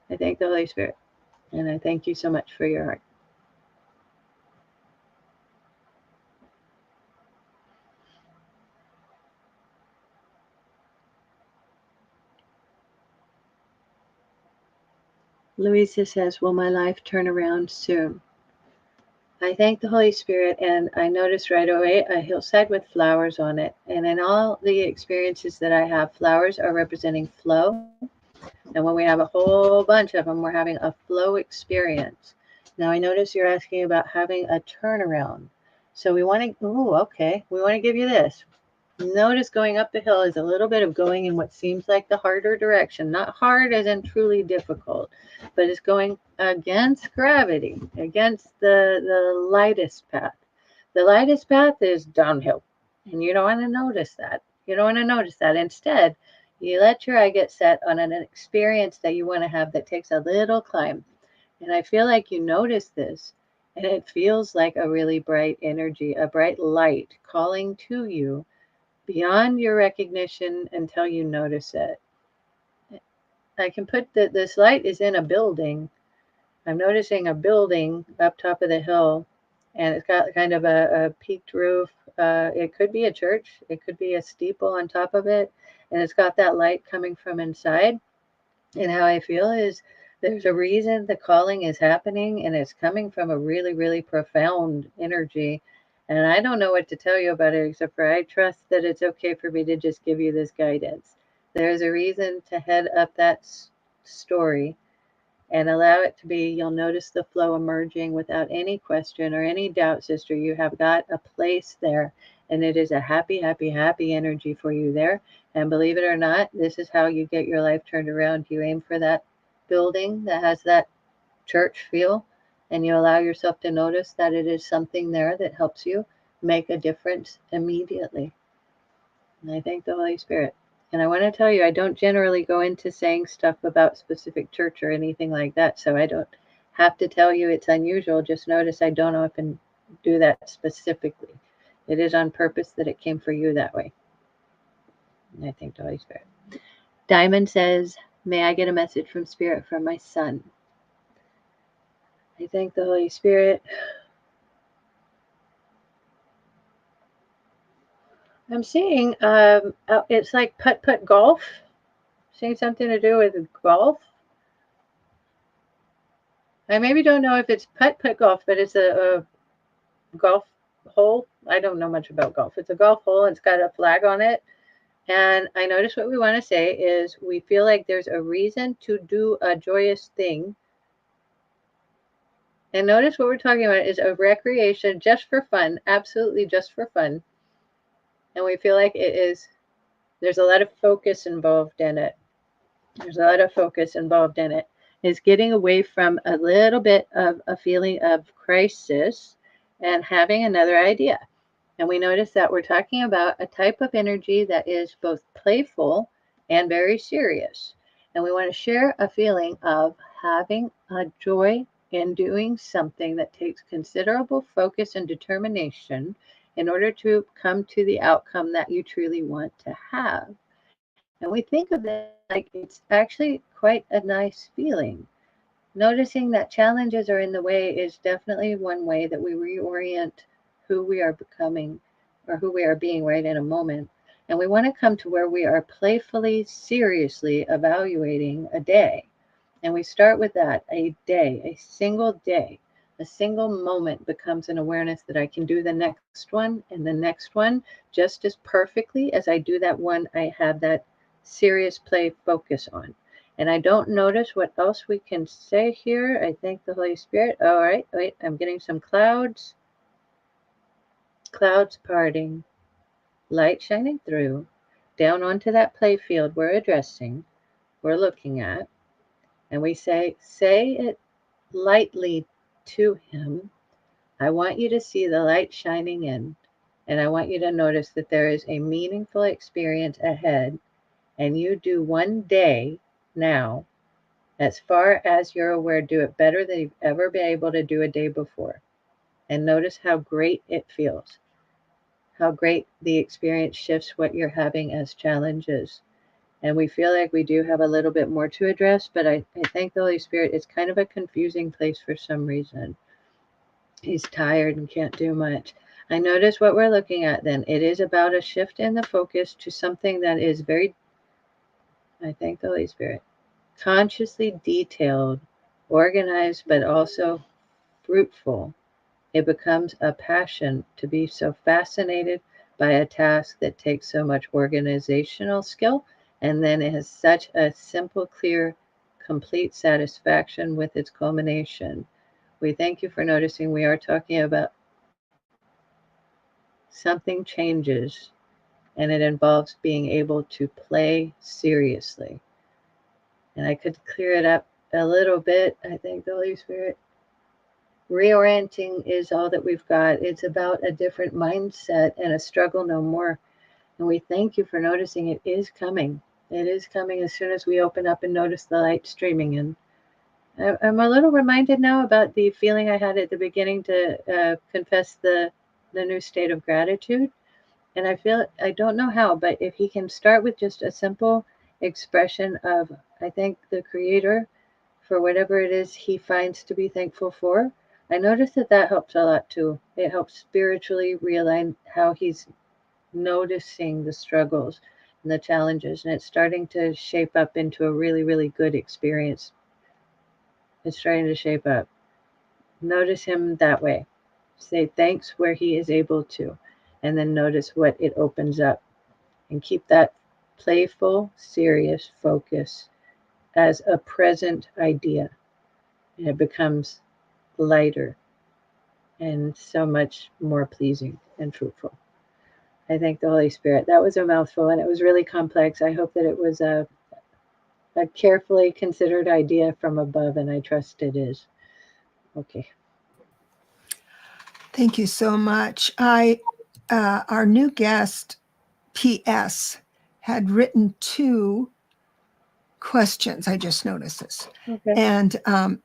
Speaker 2: I thank the Holy Spirit. And I thank you so much for your heart. Louisa says, will my life turn around soon? I thank the Holy Spirit, and I noticed right away a hillside with flowers on it. And in all the experiences that I have, flowers are representing flow. And when we have a whole bunch of them, we're having a flow experience. Now, I notice you're asking about having a turnaround. So we want to, we want to give you this. Notice going up the hill is a little bit of going in what seems like the harder direction. Not hard as in truly difficult, but it's going against gravity, against the lightest path. The lightest path is downhill, and you don't want to notice that. You don't want to notice that. Instead, you let your eye get set on an experience that you want to have that takes a little climb. And I feel like you notice this, and it feels like a really bright energy, a bright light calling to you beyond your recognition until you notice it. I can put that this light is in a building. I'm noticing a building up top of the hill, and it's got kind of a peaked roof. It could be a church. It could be a steeple on top of it, and it's got that light coming from inside. And how I feel is there's a reason the calling is happening, and it's coming from a really, really profound energy. And I don't know what to tell you about it, except for I trust that it's okay for me to just give you this guidance. There's a reason to head up that story and allow it to be. You'll notice the flow emerging without any question or any doubt, sister. You have got a place there, and it is a happy, happy, happy energy for you there. And believe it or not, this is how you get your life turned around. You aim for that building that has that church feel, and you allow yourself to notice that it is something there that helps you make a difference immediately. And I thank the Holy Spirit. And I want to tell you, I don't generally go into saying stuff about specific church or anything like that, so I don't have to tell you it's unusual. Just notice I don't often do that specifically. It is on purpose that it came for you that way. And I thank the Holy Spirit. Diamond says, may I get a message from Spirit from my son? I thank the Holy Spirit. I'm seeing it's like putt-putt golf. Seeing something to do with golf. I maybe don't know if it's putt-putt golf, but it's a golf hole. I don't know much about golf. It's a golf hole. And it's got a flag on it. And I notice what we want to say is we feel like there's a reason to do a joyous thing. And notice what we're talking about is a recreation just for fun, absolutely just for fun. And we feel like there's a lot of focus involved in it. There's a lot of focus involved in it. Is getting away from a little bit of a feeling of crisis and having another idea. And we notice that we're talking about a type of energy that is both playful and very serious. And we want to share a feeling of having a joy in doing something that takes considerable focus and determination in order to come to the outcome that you truly want to have. And we think of it like it's actually quite a nice feeling. Noticing that challenges are in the way is definitely one way that we reorient who we are becoming or who we are being right in a moment. And we want to come to where we are playfully, seriously evaluating a day. And we start with that, a day, a single day. A single moment becomes an awareness that I can do the next one and the next one just as perfectly as I do that one I have that serious play focus on. And I don't notice what else we can say here. I thank the Holy Spirit. All right, wait, I'm getting some clouds. Clouds parting, light shining through, down onto that play field we're addressing, we're looking at. And we say it lightly to him. I want you to see the light shining in. And I want you to notice that there is a meaningful experience ahead. And you do one day now, as far as you're aware, do it better than you've ever been able to do a day before. And notice how great it feels, how great the experience shifts what you're having as challenges. And we feel like we do have a little bit more to address, but I thank the Holy Spirit. It's kind of a confusing place for some reason. He's tired and can't do much. I notice what we're looking at then. It is about a shift in the focus to something that is very, I thank the Holy Spirit, consciously detailed, organized, but also fruitful. It becomes a passion to be so fascinated by a task that takes so much organizational skill, and then it has such a simple, clear, complete satisfaction with its culmination. We thank you for noticing we are talking about something changes, and it involves being able to play seriously. And I could clear it up a little bit. I thank the Holy Spirit. Reorienting is all that we've got. It's about a different mindset and a struggle no more. And we thank you for noticing it is coming. It is coming as soon as we open up and notice the light streaming in. I'm a little reminded now about the feeling I had at the beginning to confess the new state of gratitude. And I feel, I don't know how, but if he can start with just a simple expression of, I thank the Creator for whatever it is he finds to be thankful for. I notice that helps a lot too. It helps spiritually realign how he's noticing the struggles and the challenges, and it's starting to shape up into a really, really good experience. It's starting to shape up. Notice him that way. Say thanks where he is able to, and then notice what it opens up. And keep that playful, serious focus as a present idea. And it becomes lighter and so much more pleasing and fruitful. I thank the Holy Spirit. That was a mouthful and it was really complex. I hope that it was a carefully considered idea from above, and I trust it is. Okay.
Speaker 1: Thank you so much. Our new guest, PS, had written 2 questions. I just noticed this.
Speaker 2: Okay.
Speaker 1: And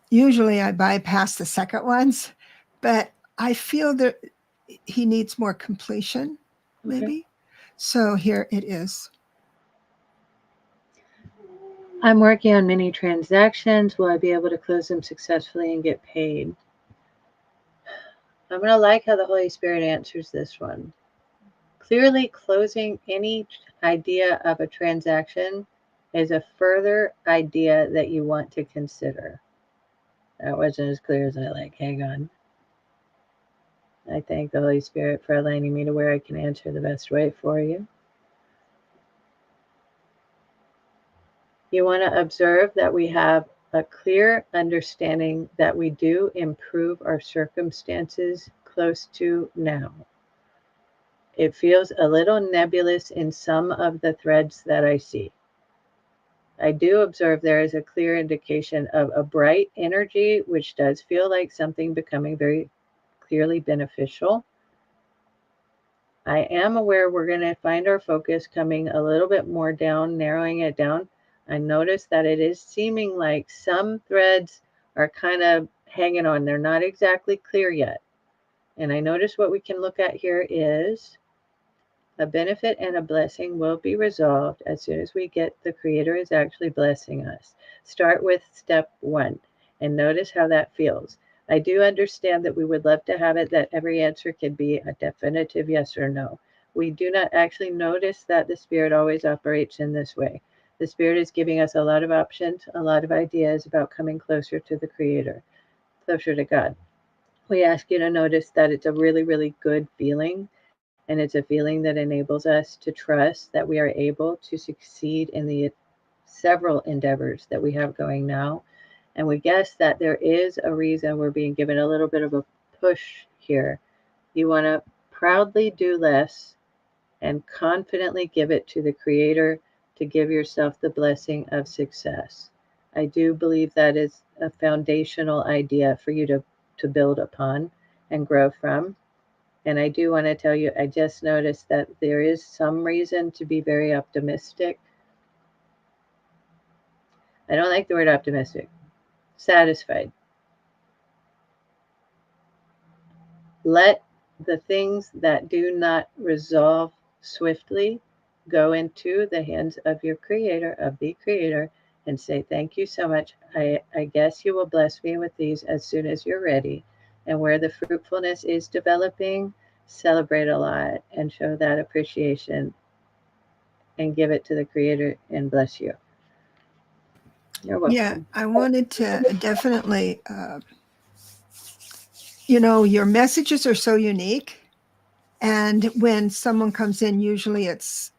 Speaker 1: usually I bypass the second ones, but I feel that he needs more completion, maybe.
Speaker 2: Okay.
Speaker 1: So here it is.
Speaker 2: I'm working on many transactions. Will I be able to close them successfully and get paid? I'm going to like how the Holy Spirit answers this one. Clearly, closing any idea of a transaction is a further idea that you want to consider. That wasn't as clear as I like. Hang on. I thank the Holy Spirit for aligning me to where I can answer the best way for you. You want to observe that we have a clear understanding that we do improve our circumstances close to now. It feels a little nebulous in some of the threads that I see. I do observe there is a clear indication of a bright energy, which does feel like something becoming very clearly beneficial. I am aware we're going to find our focus coming a little bit more down, narrowing it down. I notice that it is seeming like some threads are kind of hanging on. They're not exactly clear yet. And I notice what we can look at here is a benefit and a blessing will be resolved as soon as we get the Creator is actually blessing us. Start with step 1 and notice how that feels. I do understand that we would love to have it that every answer could be a definitive yes or no. We do not actually notice that the Spirit always operates in this way. The Spirit is giving us a lot of options, a lot of ideas about coming closer to the Creator, closer to God. We ask you to notice that it's a really, really good feeling. And it's a feeling that enables us to trust that we are able to succeed in the several endeavors that we have going now. And we guess that there is a reason we're being given a little bit of a push here. You want to proudly do less and confidently give it to the Creator to give yourself the blessing of success. I do believe that is a foundational idea for you to build upon and grow from. And I do want to tell you, I just noticed that there is some reason to be very optimistic. I don't like the word optimistic. Satisfied. Let the things that do not resolve swiftly go into the hands of your Creator, of the Creator, and say, thank you so much. I guess you will bless me with these as soon as you're ready. And where the fruitfulness is developing, celebrate a lot and show that appreciation and give it to the Creator and bless you. You're
Speaker 1: Yeah,
Speaker 2: welcome.
Speaker 1: I wanted to definitely, your messages are so unique. And when someone comes in, usually it's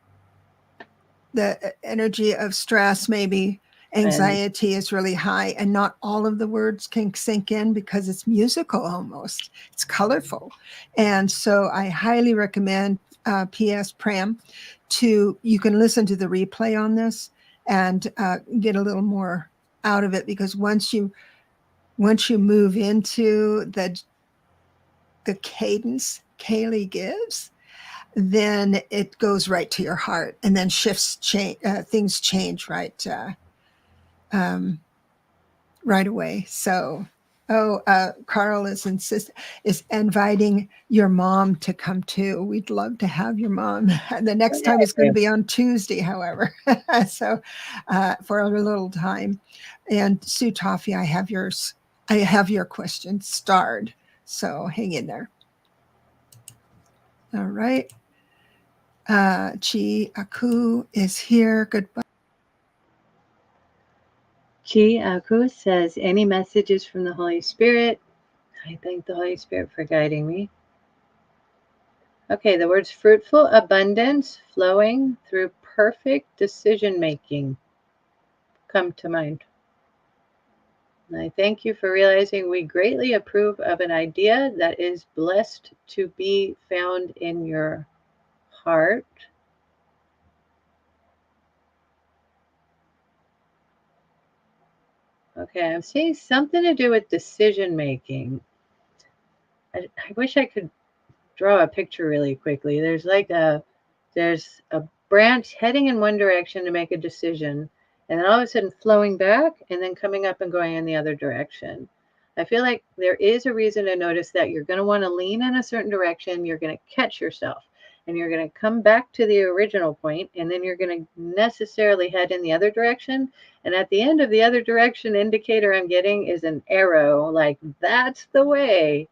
Speaker 1: the energy of stress, maybe
Speaker 2: And
Speaker 1: anxiety is really high, and not all of the words can sink in because it's musical almost. It's colorful. And so I highly recommend PS Pram you can listen to the replay on this and get a little more out of it, because once you move into the cadence Kayleigh gives, then it goes right to your heart, and then things change um, right away. So, Carl is inviting your mom to come too. We'd love to have your mom. The next time is going to be on Tuesday, however. So, for a little time. And Sue Toffee, I have your question starred. So hang in there. All right. Chi Aku is here. Goodbye.
Speaker 2: Chi Aku says, any messages from the Holy Spirit? I thank the Holy Spirit for guiding me. Okay, the words fruitful abundance flowing through perfect decision making come to mind. And I thank you for realizing we greatly approve of an idea that is blessed to be found in your heart. Okay, I'm seeing something to do with decision making. I wish I could draw a picture really quickly. There's a branch heading in one direction to make a decision, and then all of a sudden flowing back and then coming up and going in the other direction. I feel like there is a reason to notice that you're going to want to lean in a certain direction. You're going to catch yourself and you're going to come back to the original point, and then you're going to necessarily head in the other direction. And at the end of the other direction indicator I'm getting is an arrow, like that's the way.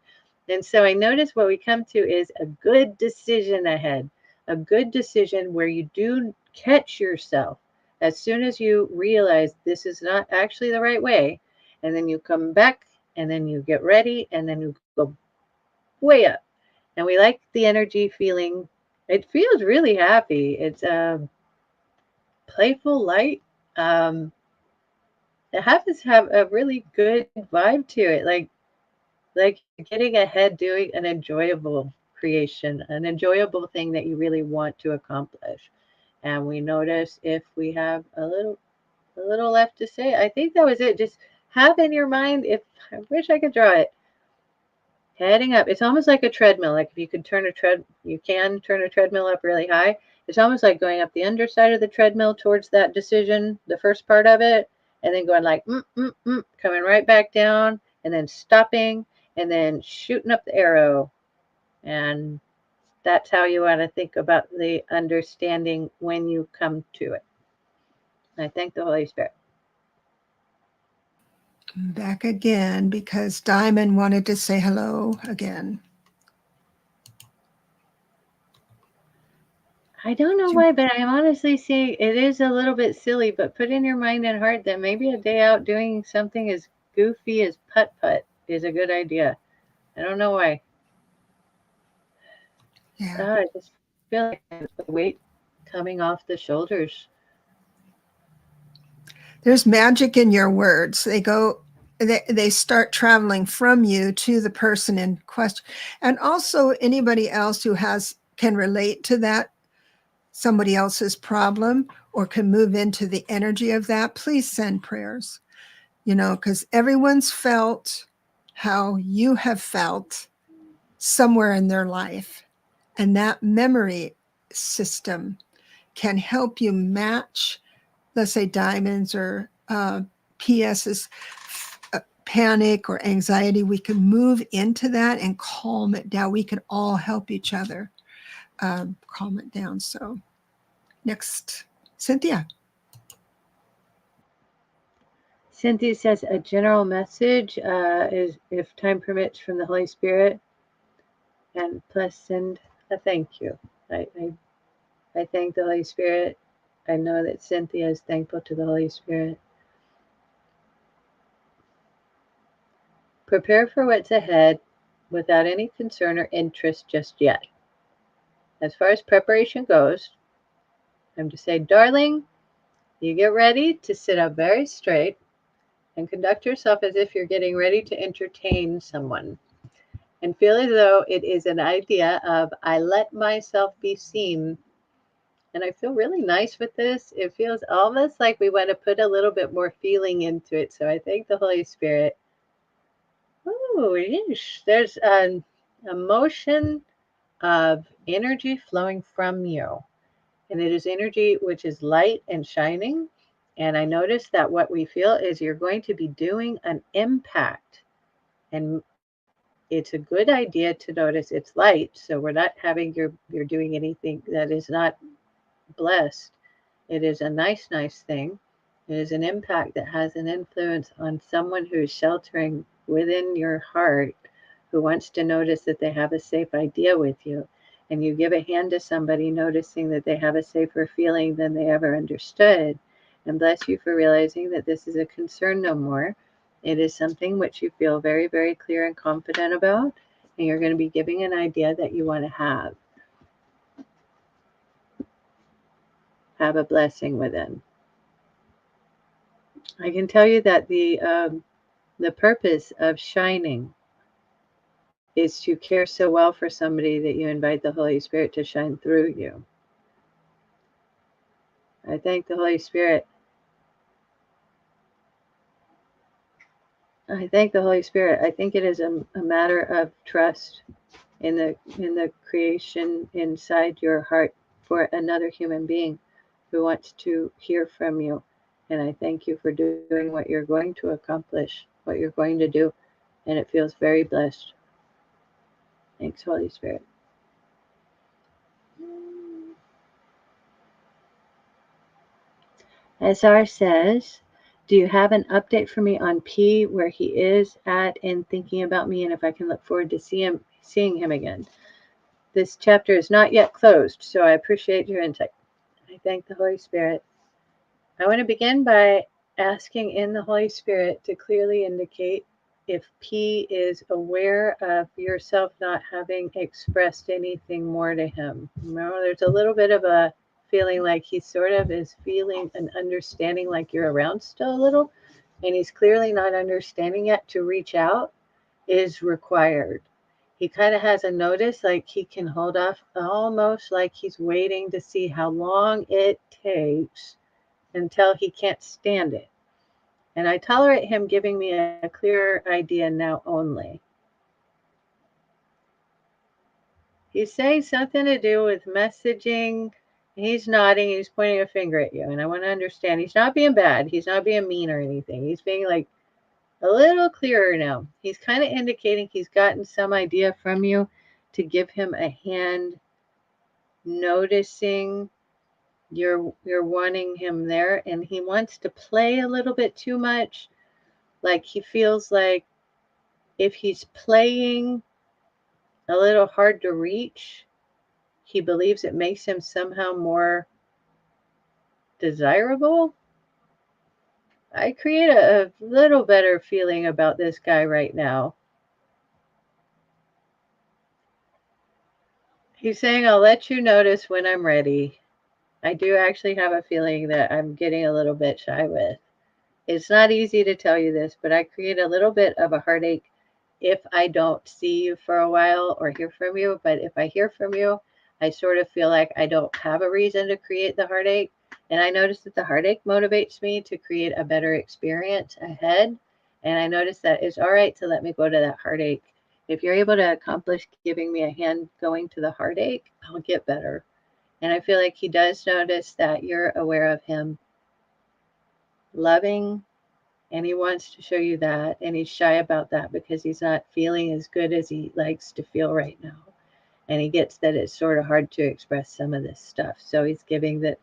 Speaker 2: And so I notice what we come to is a good decision ahead, a good decision where you do catch yourself as soon as you realize this is not actually the right way. And then you come back and then you get ready and then you go way up. And we like the energy feeling. It feels really happy. It's playful, light. It happens to have a really good vibe to it. Like getting ahead, doing an enjoyable creation, an enjoyable thing that you really want to accomplish. And we notice if we have a little left to say. I think that was it. Just have in your mind, if I wish I could draw it, heading up. It's almost like a treadmill. Like if you could you can turn a treadmill up really high. It's almost like going up the underside of the treadmill towards that decision, the first part of it, and then going like coming right back down, and then stopping, and then shooting up the arrow. And that's how you want to think about the understanding when you come to it. I thank the Holy Spirit.
Speaker 1: Back again because Diamond wanted to say hello again.
Speaker 2: I don't know why, but I'm honestly seeing it is a little bit silly, but put in your mind and heart that maybe a day out doing something as goofy as putt-putt is a good idea. I don't know why.
Speaker 1: Yeah.
Speaker 2: I just feel like the weight coming off the shoulders.
Speaker 1: There's magic in your words. They start traveling from you to the person in question. And also anybody else who can relate to that, somebody else's problem, or can move into the energy of that, please send prayers. Because everyone's felt how you have felt somewhere in their life. And that memory system can help you match, let's say, Diamonds or PS's panic or anxiety. We can move into that and calm it down. We can all help each other calm it down. So next, Cynthia.
Speaker 2: Cynthia says a general message is, if time permits, from the Holy Spirit, and plus send a thank you. I thank the Holy Spirit. I know that Cynthia is thankful to the Holy Spirit. Prepare for what's ahead without any concern or interest just yet. As far as preparation goes, I'm to say, darling, you get ready to sit up very straight and conduct yourself as if you're getting ready to entertain someone. And feel as though it is an idea of, I let myself be seen. And I feel really nice with this. It feels almost like we want to put a little bit more feeling into it. So I thank the Holy Spirit. Oh, yeesh. There's an emotion of energy flowing from you. And it is energy which is light and shining. And I notice that what we feel is you're going to be doing an impact. And it's a good idea to notice it's light. So we're not having you're doing anything that is not blessed. It is a nice thing. It is an impact that has an influence on someone who is sheltering within your heart, who wants to notice that they have a safe idea with you. And you give a hand to somebody noticing that they have a safer feeling than they ever understood. And bless you for realizing that this is a concern no more. It is something which you feel very, very clear and confident about. And you're going to be giving an idea that you want to have. Have a blessing within. I can tell you that the purpose of shining is to care so well for somebody that you invite the Holy Spirit to shine through you. I thank the Holy Spirit. I thank the Holy Spirit. I think it is a matter of trust in the creation inside your heart for another human being who wants to hear from you. And I thank you for doing what you're going to accomplish, what you're going to do. And it feels very blessed. Thanks, Holy Spirit. SR says, do you have an update for me on P, where he is at and thinking about me, and if I can look forward to seeing him again? This chapter is not yet closed, so I appreciate your insight. I thank the Holy Spirit. I want to begin by asking in the Holy Spirit to clearly indicate if P is aware of yourself not having expressed anything more to him. Remember, there's a little bit of a feeling like he sort of is feeling an understanding like you're around still a little, and he's clearly not understanding yet. To reach out is required. He kind of has a notice like he can hold off, almost like he's waiting to see how long it takes until he can't stand it. And I tolerate him giving me a clearer idea now only. He's saying something to do with messaging. He's nodding. He's pointing a finger at you. And I want to understand he's not being bad. He's not being mean or anything. He's being like a little clearer now. He's kind of indicating he's gotten some idea from you to give him a hand noticing you're wanting him there, and he wants to play a little bit too much. Like he feels like if he's playing a little hard to reach, he believes it makes him somehow more desirable. I create a little better feeling about this guy right now. He's saying, I'll let you notice when I'm ready. I do actually have a feeling that I'm getting a little bit shy with. It's not easy to tell you this, but I create a little bit of a heartache if I don't see you for a while or hear from you. But if I hear from you, I sort of feel like I don't have a reason to create the heartache. And I notice that the heartache motivates me to create a better experience ahead. And I notice that it's all right to let me go to that heartache. If you're able to accomplish giving me a hand going to the heartache, I'll get better. And I feel like he does notice that you're aware of him loving, and he wants to show you that, and he's shy about that because he's not feeling as good as he likes to feel right now. And he gets that it's sort of hard to express some of this stuff. So he's giving that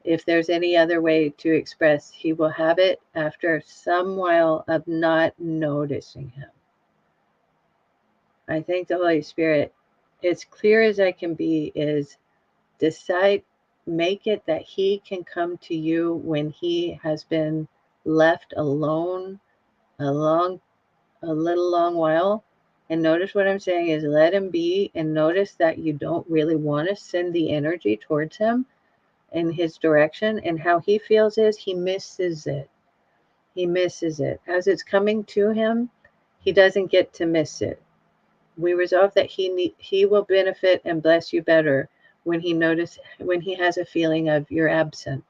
Speaker 2: if there's any other way to express, he will have it after some while of not noticing him. I think the Holy Spirit, as clear as I can be, is decide, make it that he can come to you when he has been left alone a little long while. And notice what I'm saying is let him be, and notice that you don't really want to send the energy towards him in his direction. And how he feels is he misses it. He misses it. As it's coming to him, he doesn't get to miss it. We resolve that he will benefit and bless you better when he has a feeling of you're absent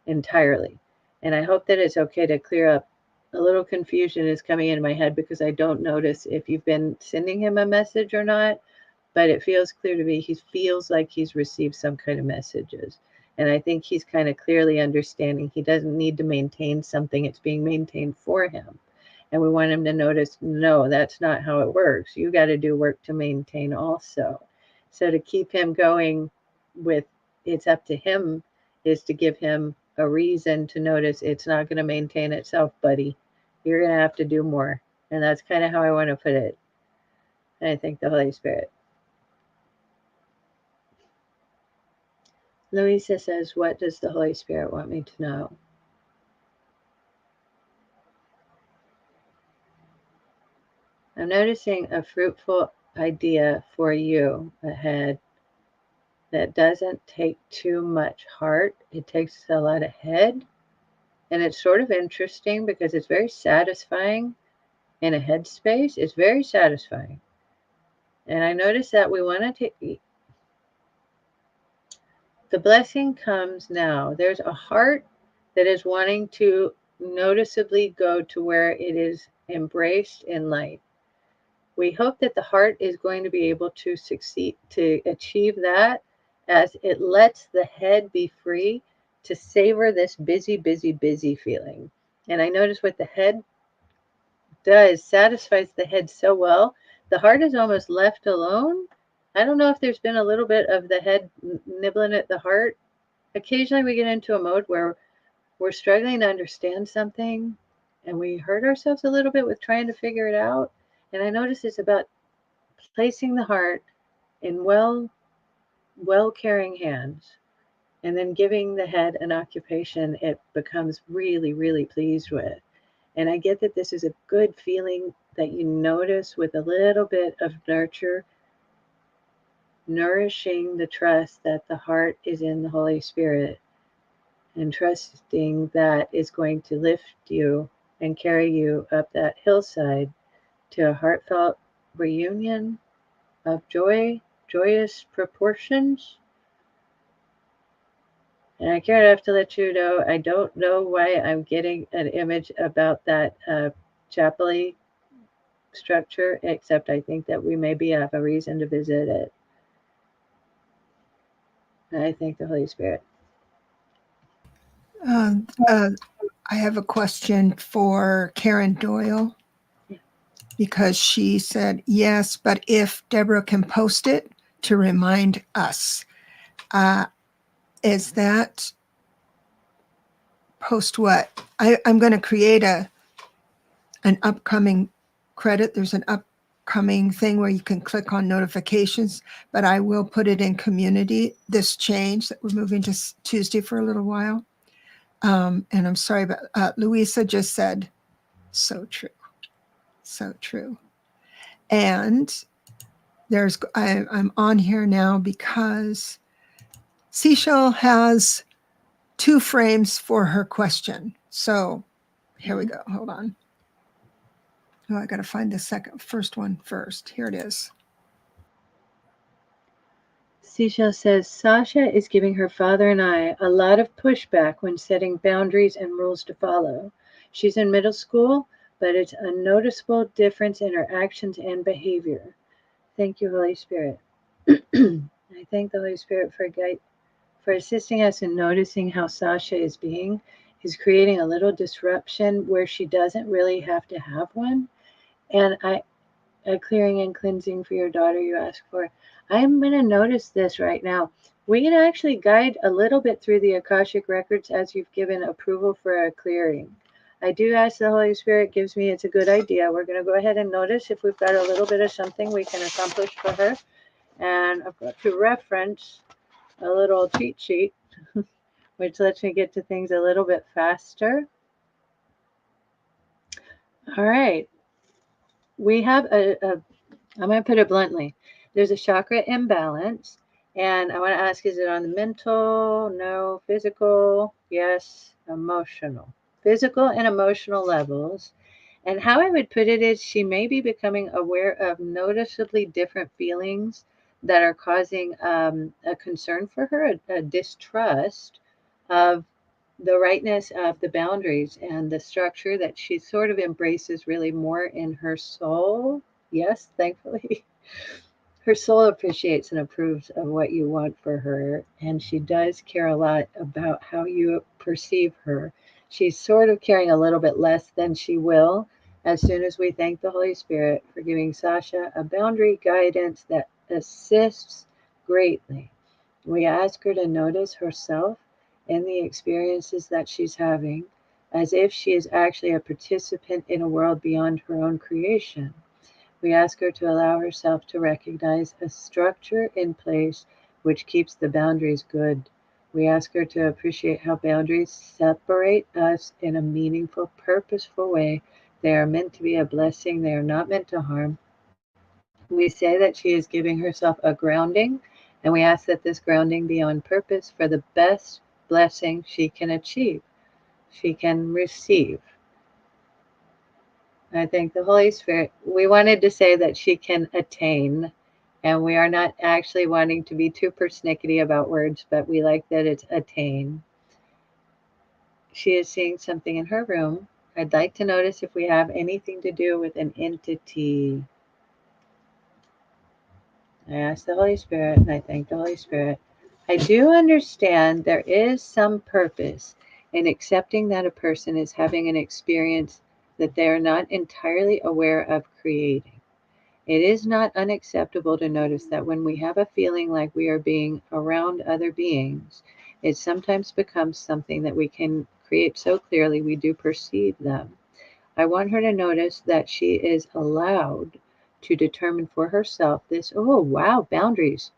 Speaker 2: entirely. And I hope that it's okay to clear up. A little confusion is coming in my head because I don't notice if you've been sending him a message or not, but it feels clear to me he feels like he's received some kind of messages. And I think he's kind of clearly understanding he doesn't need to maintain something, it's being maintained for him. And we want him to notice, no, that's not how it works. You got to do work to maintain also. So to keep him going with it's up to him is to give him a reason to notice it's not going to maintain itself, buddy. You're going to have to do more. And that's kind of how I want to put it. And I thank the Holy Spirit. Louisa says, what does the Holy Spirit want me to know? I'm noticing a fruitful idea for you ahead that doesn't take too much heart. It takes a lot of head. And it's sort of interesting because it's very satisfying in a headspace. It's very satisfying. And I notice that we want to take the blessing comes now. There's a heart that is wanting to noticeably go to where it is embraced in light. We hope that the heart is going to be able to succeed, to achieve that, as it lets the head be free to savor this busy, busy, busy feeling. And I notice what the head does satisfies the head so well, the heart is almost left alone. I don't know if there's been a little bit of the head nibbling at the heart. Occasionally we get into a mode where we're struggling to understand something and we hurt ourselves a little bit with trying to figure it out. And I notice it's about placing the heart in well caring hands and then giving the head an occupation it becomes really, really pleased with. And I get that this is a good feeling that you notice with a little bit of nurture, nourishing the trust that the heart is in the Holy Spirit and trusting that is going to lift you and carry you up that hillside to a heartfelt reunion of joy, joyous proportions. And I care enough to let you know I don't know why I'm getting an image about that chapel structure, except I think that we maybe have a reason to visit it. And I thank the Holy Spirit.
Speaker 1: Uh, I have a question for Karen Doyle, because she said, yes, but if Deborah can post it to remind us, is that post what? I'm going to create an upcoming credit. There's an upcoming thing where you can click on notifications, but I will put it in community, this change that we're moving to Tuesday for a little while. And I'm sorry, but Louisa just said, so true. So true. And I'm on here now because Seashell has 2 frames for her question. So here we go. Hold on. Oh, I got to find the first one first. Here it is.
Speaker 2: Seashell says, Sasha is giving her father and I a lot of pushback when setting boundaries and rules to follow. She's in middle school, but it's a noticeable difference in her actions and behavior. Thank you, Holy Spirit. I thank the Holy Spirit for assisting us in noticing how Sasha is creating a little disruption where she doesn't really have to have one. And a clearing and cleansing for your daughter you asked for. I'm going to notice this right now. We can actually guide a little bit through the Akashic Records as you've given approval for a clearing. I do ask the Holy Spirit gives me it's a good idea. We're going to go ahead and notice if we've got a little bit of something we can accomplish for her. And I've got to reference a little cheat sheet, which lets me get to things a little bit faster. All right. We have I'm going to put it bluntly. There's a chakra imbalance. And I want to ask, is it on the mental? No. Physical? Yes. Emotional. Physical and emotional levels. And how I would put it is she may be becoming aware of noticeably different feelings that are causing a concern for her, a distrust of the rightness of the boundaries and the structure that she sort of embraces really more in her soul. Yes, thankfully. Her soul appreciates and approves of what you want for her, and she does care a lot about how you perceive her. She's sort of caring a little bit less than she will as soon as we thank the Holy Spirit for giving Sasha a boundary guidance that assists greatly. We ask her to notice herself and the experiences that she's having as if she is actually a participant in a world beyond her own creation. We ask her to allow herself to recognize a structure in place which keeps the boundaries good. We ask her to appreciate how boundaries separate us in a meaningful, purposeful way. They are meant to be a blessing, they are not meant to harm. We say that she is giving herself a grounding, and we ask that this grounding be on purpose for the best blessing she can achieve, she can receive. I thank the Holy Spirit. We wanted to say that she can attain, and we are not actually wanting to be too persnickety about words, but we like that it's attain. she is seeing something in her room. I'd like to notice if we have anything to do with an entity. I ask the Holy Spirit and I thank the Holy Spirit. I do understand there is some purpose in accepting that a person is having an experience that they are not entirely aware of creating. It is not unacceptable to notice that when we have a feeling like we are being around other beings, it sometimes becomes something that we can create so clearly we do perceive them. I want her to notice that she is allowed to determine for herself this, oh, wow, boundaries.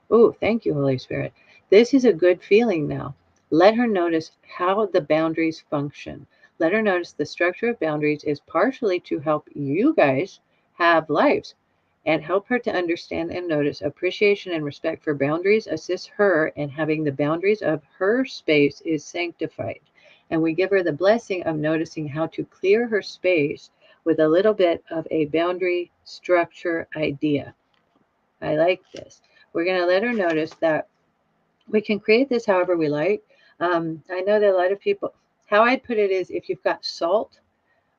Speaker 2: Oh, thank you, Holy Spirit. This is a good feeling now. Let her notice how the boundaries function. Let her notice the structure of boundaries is partially to help you guys have lives and help her to understand and notice appreciation and respect for boundaries assists her in having the boundaries of her space is sanctified. And we give her the blessing of noticing how to clear her space with a little bit of a boundary structure idea. I like this. We're going to let her notice that we can create this however we like. I know that a lot of people, how I'd put it is if you've got salt,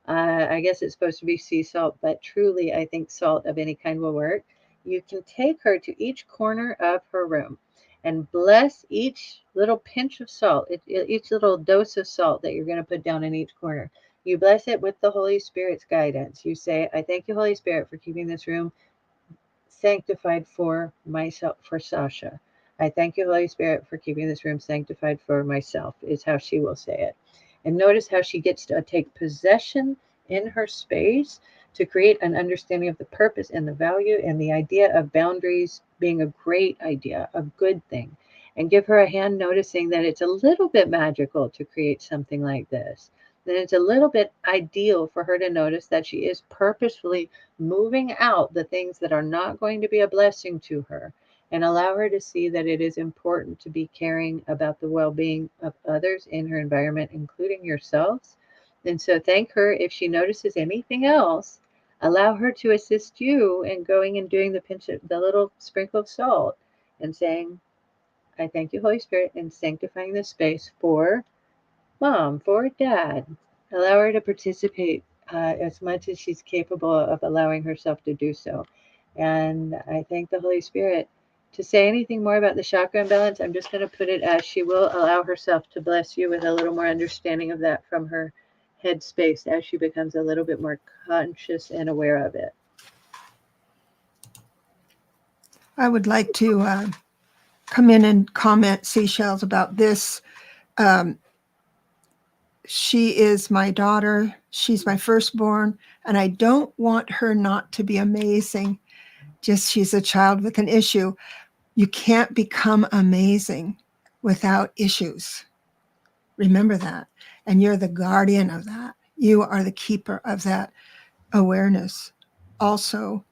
Speaker 2: I guess it's supposed to be sea salt, but truly, I think salt of any kind will work. You can take her to each corner of her room and bless each little pinch of salt, each little dose of salt that you're going to put down in each corner. You bless it with the Holy Spirit's guidance. You say, I thank you, Holy Spirit, for keeping this room sanctified for myself, for Sasha. I thank you, Holy Spirit, for keeping this room sanctified for myself, is how she will say it. And notice how she gets to take possession in her space to create an understanding of the purpose and the value and the idea of boundaries being a great idea, a good thing. And give her a hand noticing that it's a little bit magical to create something like this. That it's a little bit ideal for her to notice that she is purposefully moving out the things that are not going to be a blessing to her and allow her to see that it is important to be caring about the well-being of others in her environment, including yourselves. And so thank her if she notices anything else. Allow her to assist you in going and doing the pinch of the little sprinkle of salt and saying, I thank you, Holy Spirit, and sanctifying this space for mom, for dad. Allow her to participate as much as she's capable of allowing herself to do so. And I thank the Holy Spirit. To say anything more about the chakra imbalance, I'm just going to put it as she will allow herself to bless you with a little more understanding of that from her head space as she becomes a little bit more conscious and aware of it.
Speaker 1: I would like to come in and comment, Seashells, about this. Um, she is my daughter. She's my firstborn, and I don't want her not to be amazing. Just she's a child with an issue. You can't become amazing without issues. Remember that. And you're the guardian of that. You are the keeper of that awareness. Also,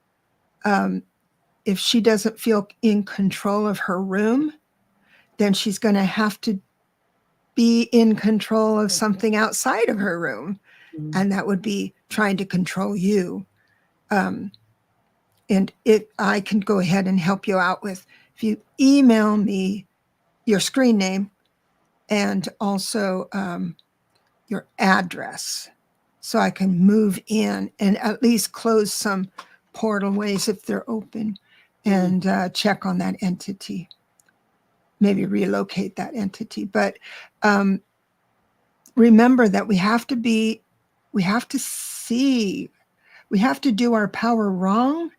Speaker 1: if she doesn't feel in control of her room, then she's going to have to be in control of something outside of her room. And that would be trying to control you. And I can go ahead and help you out with, if you email me your screen name and also your address, so I can move in and at least close some portal ways if they're open and check on that entity, maybe relocate that entity. But remember that we have to do our power wrong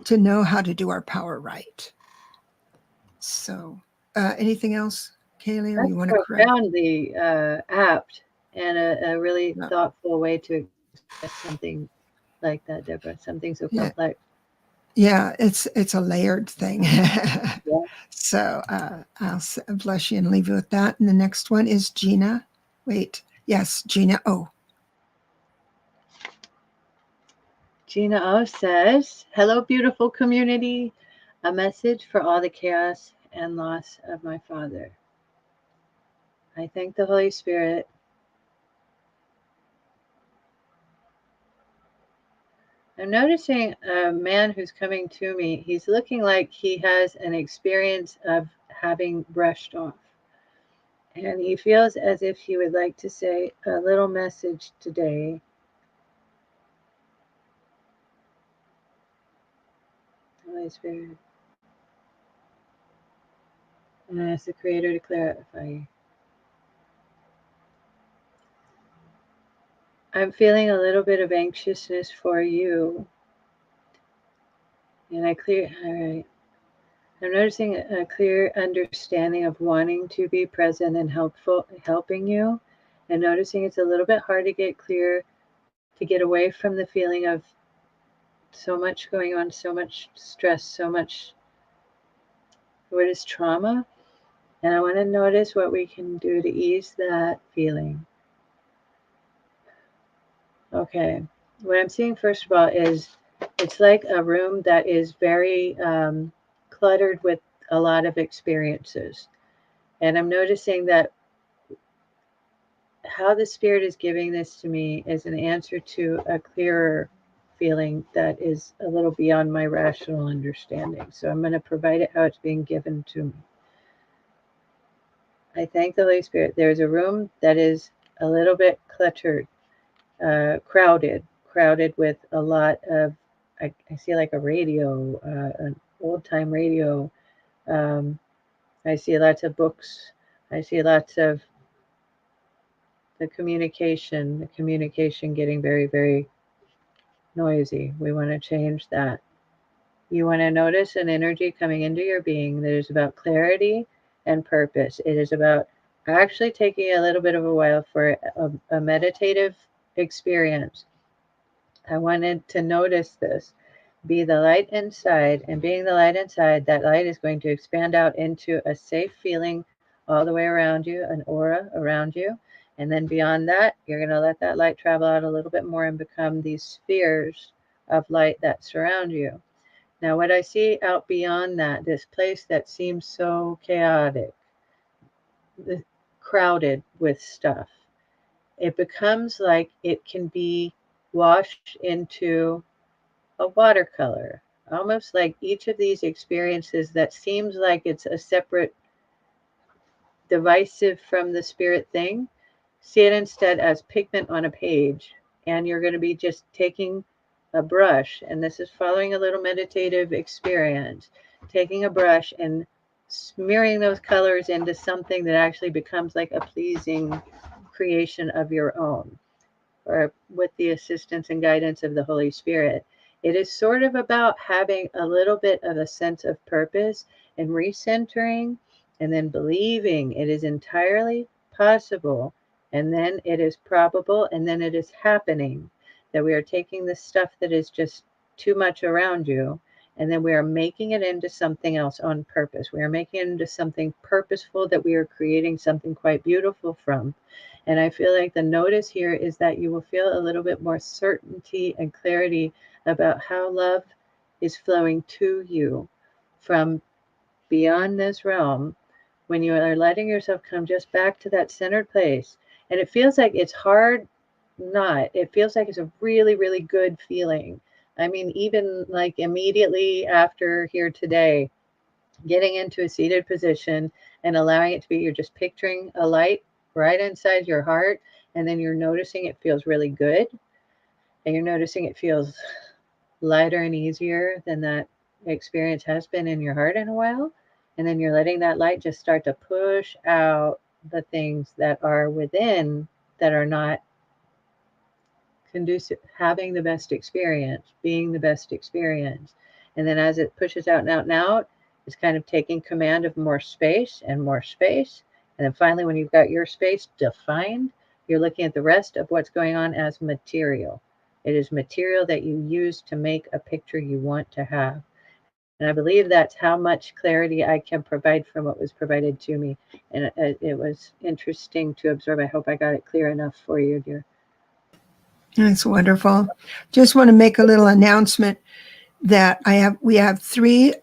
Speaker 1: to know how to do our power right. So anything else, Kayleigh, or
Speaker 2: That's
Speaker 1: you want to correct?
Speaker 2: profoundly apt and a really thoughtful way to express something like that, Deborah, something so
Speaker 1: Yeah.
Speaker 2: complex.
Speaker 1: Yeah, it's a layered thing.
Speaker 2: Yeah.
Speaker 1: So I'll bless you and leave you with that. And the next one is Gina. Wait, yes, Gina O.
Speaker 2: Gina O says, hello, beautiful community. A message for all the chaos and loss of my father. I thank the Holy Spirit. I'm noticing a man who's coming to me. He's looking like he has an experience of having brushed off. And he feels as if he would like to say a little message today. Holy Spirit. And I ask the Creator to clarify. I'm feeling a little bit of anxiousness for you. And all right. I'm noticing a clear understanding of wanting to be present and helping you. And noticing it's a little bit hard to get clear, to get away from the feeling of so much going on, so much stress, so much, what is trauma? And I want to notice what we can do to ease that feeling. Okay. What I'm seeing, first of all, is it's like a room that is very cluttered with a lot of experiences. And I'm noticing that how the Spirit is giving this to me is an answer to a clearer feeling that is a little beyond my rational understanding. So I'm going to provide it how it's being given to me. I thank the Holy Spirit. There's a room that is a little bit cluttered, crowded with a lot of, I see like a radio, an old time radio. I see lots of books. I see lots of the communication getting very, very noisy. We want to change that. You want to notice an energy coming into your being that is about clarity and purpose. It is about actually taking a little bit of a while for a meditative experience. I wanted to notice this. Be the light inside, and being the light inside, that light is going to expand out into a safe feeling all the way around you, an aura around you. And then beyond that, you're going to let that light travel out a little bit more and become these spheres of light that surround you. Now, what I see out beyond that, this place that seems so chaotic, crowded with stuff, it becomes like it can be washed into a watercolor, almost like each of these experiences that seems like it's a separate, divisive from the spirit thing, see it instead as pigment on a page. And you're going to be just taking a brush, and this is following a little meditative experience, taking a brush and smearing those colors into something that actually becomes like a pleasing creation of your own, or with the assistance and guidance of the Holy Spirit. It is sort of about having a little bit of a sense of purpose and recentering, and then believing it is entirely possible, and then it is probable, and then it is happening, that we are taking the stuff that is just too much around you, and then we are making it into something else on purpose. We are making it into something purposeful that we are creating something quite beautiful from. And I feel like the notice here is that you will feel a little bit more certainty and clarity about how love is flowing to you from beyond this realm, when you are letting yourself come just back to that centered place. And it feels like it's hard not. It feels like it's a really, really good feeling. I mean, even like immediately after here today, getting into a seated position and allowing it to be, you're just picturing a light right inside your heart, and then you're noticing it feels really good, and you're noticing it feels lighter and easier than that experience has been in your heart in a while. And then you're letting that light just start to push out the things that are within that are not conducive, having the best experience, being the best experience. And then as it pushes out and out and out, it's kind of taking command of more space and more space. And then finally, when you've got your space defined, you're looking at the rest of what's going on as material. It is material that you use to make a picture you want to have. And I believe that's how much clarity I can provide from what was provided to me. And it was interesting to observe. I hope I got it clear enough for you, dear.
Speaker 1: That's wonderful. Just want to make a little announcement that we have 3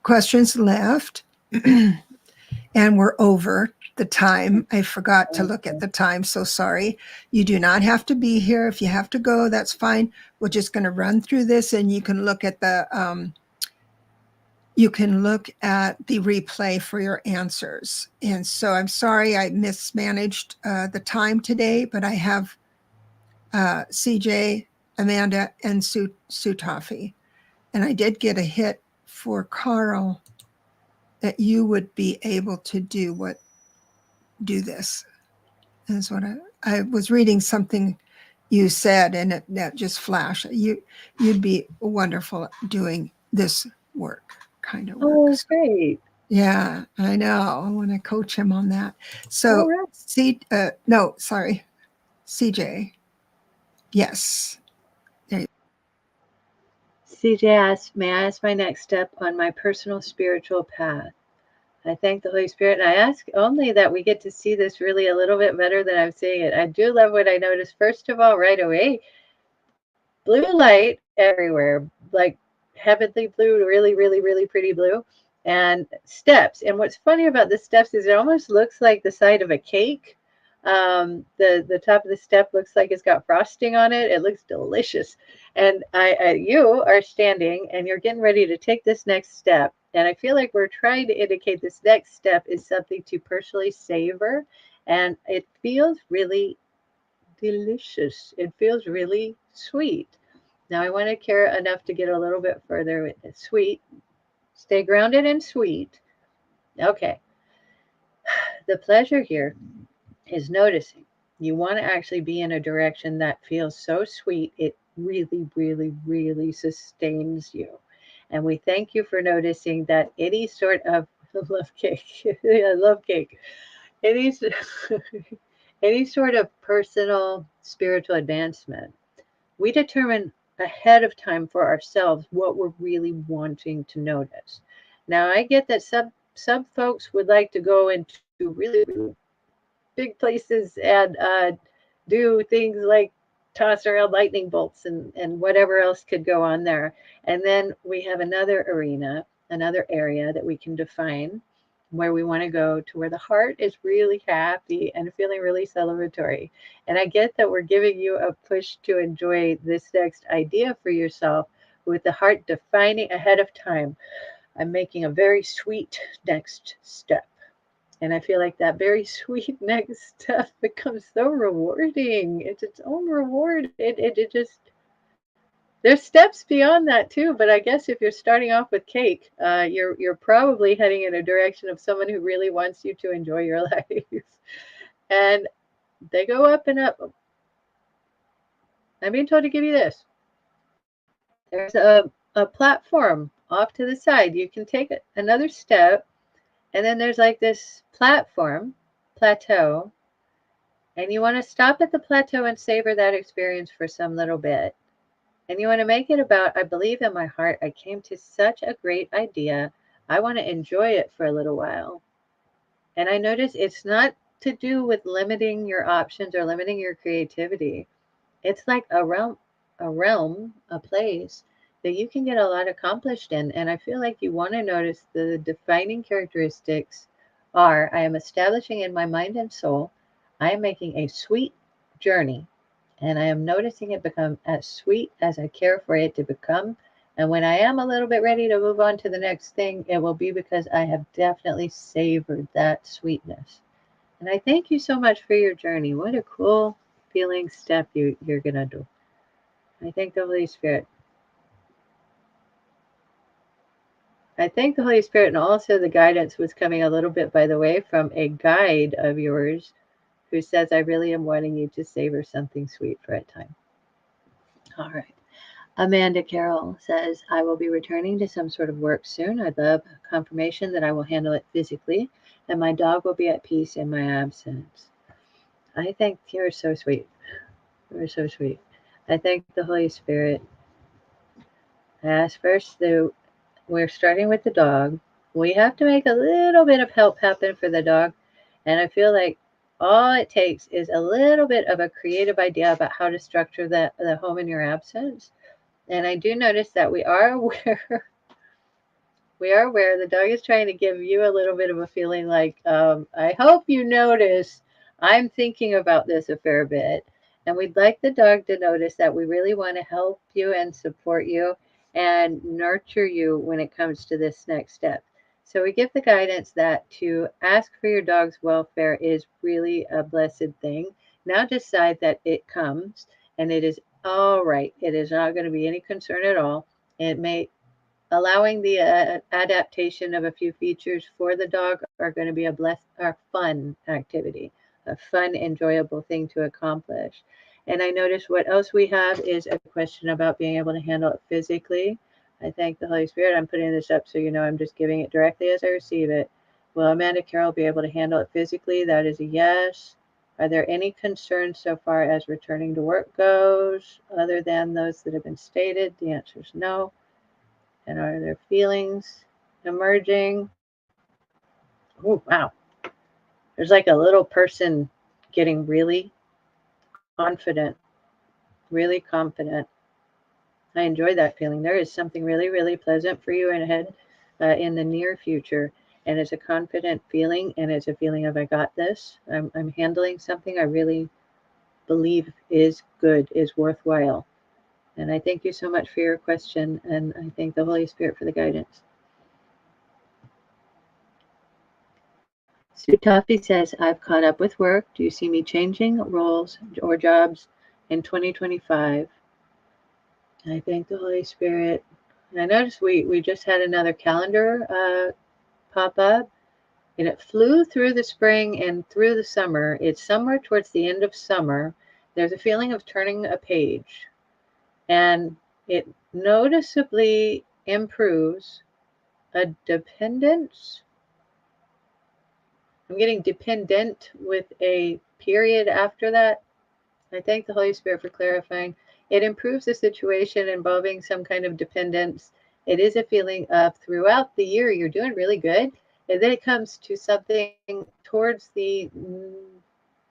Speaker 1: questions left, and we're over the time. I forgot to look at the time, so sorry. You do not have to be here. If you have to go, that's fine. We're just going to run through this, and you can look at the you can look at the replay for your answers. And so I'm sorry I mismanaged the time today, but I have CJ, Amanda, and Sutafi. And I did get a hit for Carl that you would be able to do this. That's what I was reading something you said, and that just flashed. You'd be wonderful at doing this work, kind of work.
Speaker 2: Oh, great.
Speaker 1: Yeah, I know. I want to coach him on that. So,
Speaker 2: Right.
Speaker 1: CJ. Yes.
Speaker 2: CJ asked, may I ask my next step on my personal spiritual path? I thank the Holy Spirit. And I ask only that we get to see this really a little bit better than I'm seeing it. I do love what I noticed. First of all, right away, blue light everywhere, like heavenly blue, really, really, really pretty blue, and steps. And what's funny about the steps is it almost looks like the side of a cake. The top of the step looks like it's got frosting on it. It looks delicious. And you are standing and you're getting ready to take this next step. And I feel like we're trying to indicate this next step is something to personally savor. And it feels really delicious. It feels really sweet. Now I want to care enough to get a little bit further with it. Sweet. Stay grounded and sweet. Okay. The pleasure here is noticing. You want to actually be in a direction that feels so sweet, it really, really, really sustains you. And we thank you for noticing that any sort of love cake. I love cake. Any, any sort of personal spiritual advancement. We determine ahead of time for ourselves what we're really wanting to notice. Now, I get that some folks would like to go into really, really big places and do things like toss around lightning bolts and whatever else could go on there. And then we have another arena, another area that we can define where we want to go to where the heart is really happy and feeling really celebratory. And I get that we're giving you a push to enjoy this next idea for yourself with the heart defining ahead of time. I'm making a very sweet next step. And I feel like that very sweet next step becomes so rewarding. It's its own reward. It just, there's steps beyond that too. But I guess if you're starting off with cake, you're probably heading in a direction of someone who really wants you to enjoy your life. And they go up and up. I'm being told to give you this. There's a platform off to the side. You can take another step, and then there's like this plateau, and you want to stop at the plateau and savor that experience for some little bit. And you want to make it about, I believe in my heart, I came to such a great idea. I want to enjoy it for a little while. And I notice it's not to do with limiting your options or limiting your creativity. It's like a place that you can get a lot accomplished in. And I feel like you want to notice the defining characteristics are I am establishing in my mind and soul, I am making a sweet journey, and I am noticing it become as sweet as I care for it to become. And when I am a little bit ready to move on to the next thing, it will be because I have definitely savored that sweetness. And I thank you so much for your journey. What a cool feeling step you're going to do. I thank the Holy Spirit. I thank the Holy Spirit, and also the guidance was coming a little bit, by the way, from a guide of yours who says, I really am wanting you to savor something sweet for a time. All right. Amanda Carroll says, I will be returning to some sort of work soon. I'd love confirmation that I will handle it physically and my dog will be at peace in my absence. I think you're so sweet. You're so sweet. I thank the Holy Spirit. I ask first, we're starting with the dog. We have to make a little bit of help happen for the dog. And I feel like all it takes is a little bit of a creative idea about how to structure the home in your absence. And I do notice that we are aware the dog is trying to give you a little bit of a feeling like, I hope you notice I'm thinking about this a fair bit. And we'd like the dog to notice that we really want to help you and support you. and nurture you when it comes to this next step. So we give the guidance that to ask for your dog's welfare is really a blessed thing. Now decide that it comes and it is all right. It is not going to be any concern at all. It may allowing the adaptation of a few features for the dog are going to be a fun activity, a fun, enjoyable thing to accomplish. And I notice what else we have is a question about being able to handle it physically. I thank the Holy Spirit. I'm putting this up so you know I'm just giving it directly as I receive it. Will Amanda Carroll be able to handle it physically? That is a yes. Are there any concerns so far as returning to work goes, other than those that have been stated? The answer is no. And are there feelings emerging? Oh, wow. There's like a little person getting really confident, really confident. I enjoy that feeling. There is something really, really pleasant for you ahead in the near future. And it's a confident feeling, and it's a feeling of I got this. I'm handling something I really believe is good, is worthwhile. And I thank you so much for your question, and I thank the Holy Spirit for the guidance. Sue Toffee says, I've caught up with work. Do you see me changing roles or jobs in 2025? I thank the Holy Spirit. And I noticed we just had another calendar pop up, and it flew through the spring and through the summer. It's somewhere towards the end of summer. There's a feeling of turning a page, and it noticeably improves a dependence. I'm getting dependent with a period after that. I thank the Holy Spirit for clarifying. It improves the situation involving some kind of dependence. It is a feeling of throughout the year, you're doing really good. And then it comes to something towards the,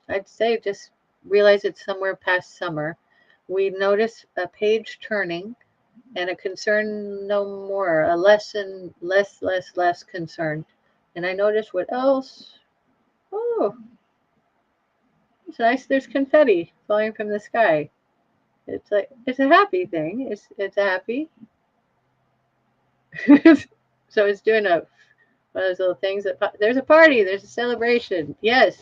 Speaker 2: I'd say just realize it's somewhere past summer. We notice a page turning and a concern no more, a lesson, less concern. And I notice what else? Oh, it's nice. There's confetti falling from the sky. It's like it's a happy thing. It's happy. So it's doing one of those little things that there's a party, there's a celebration. Yes,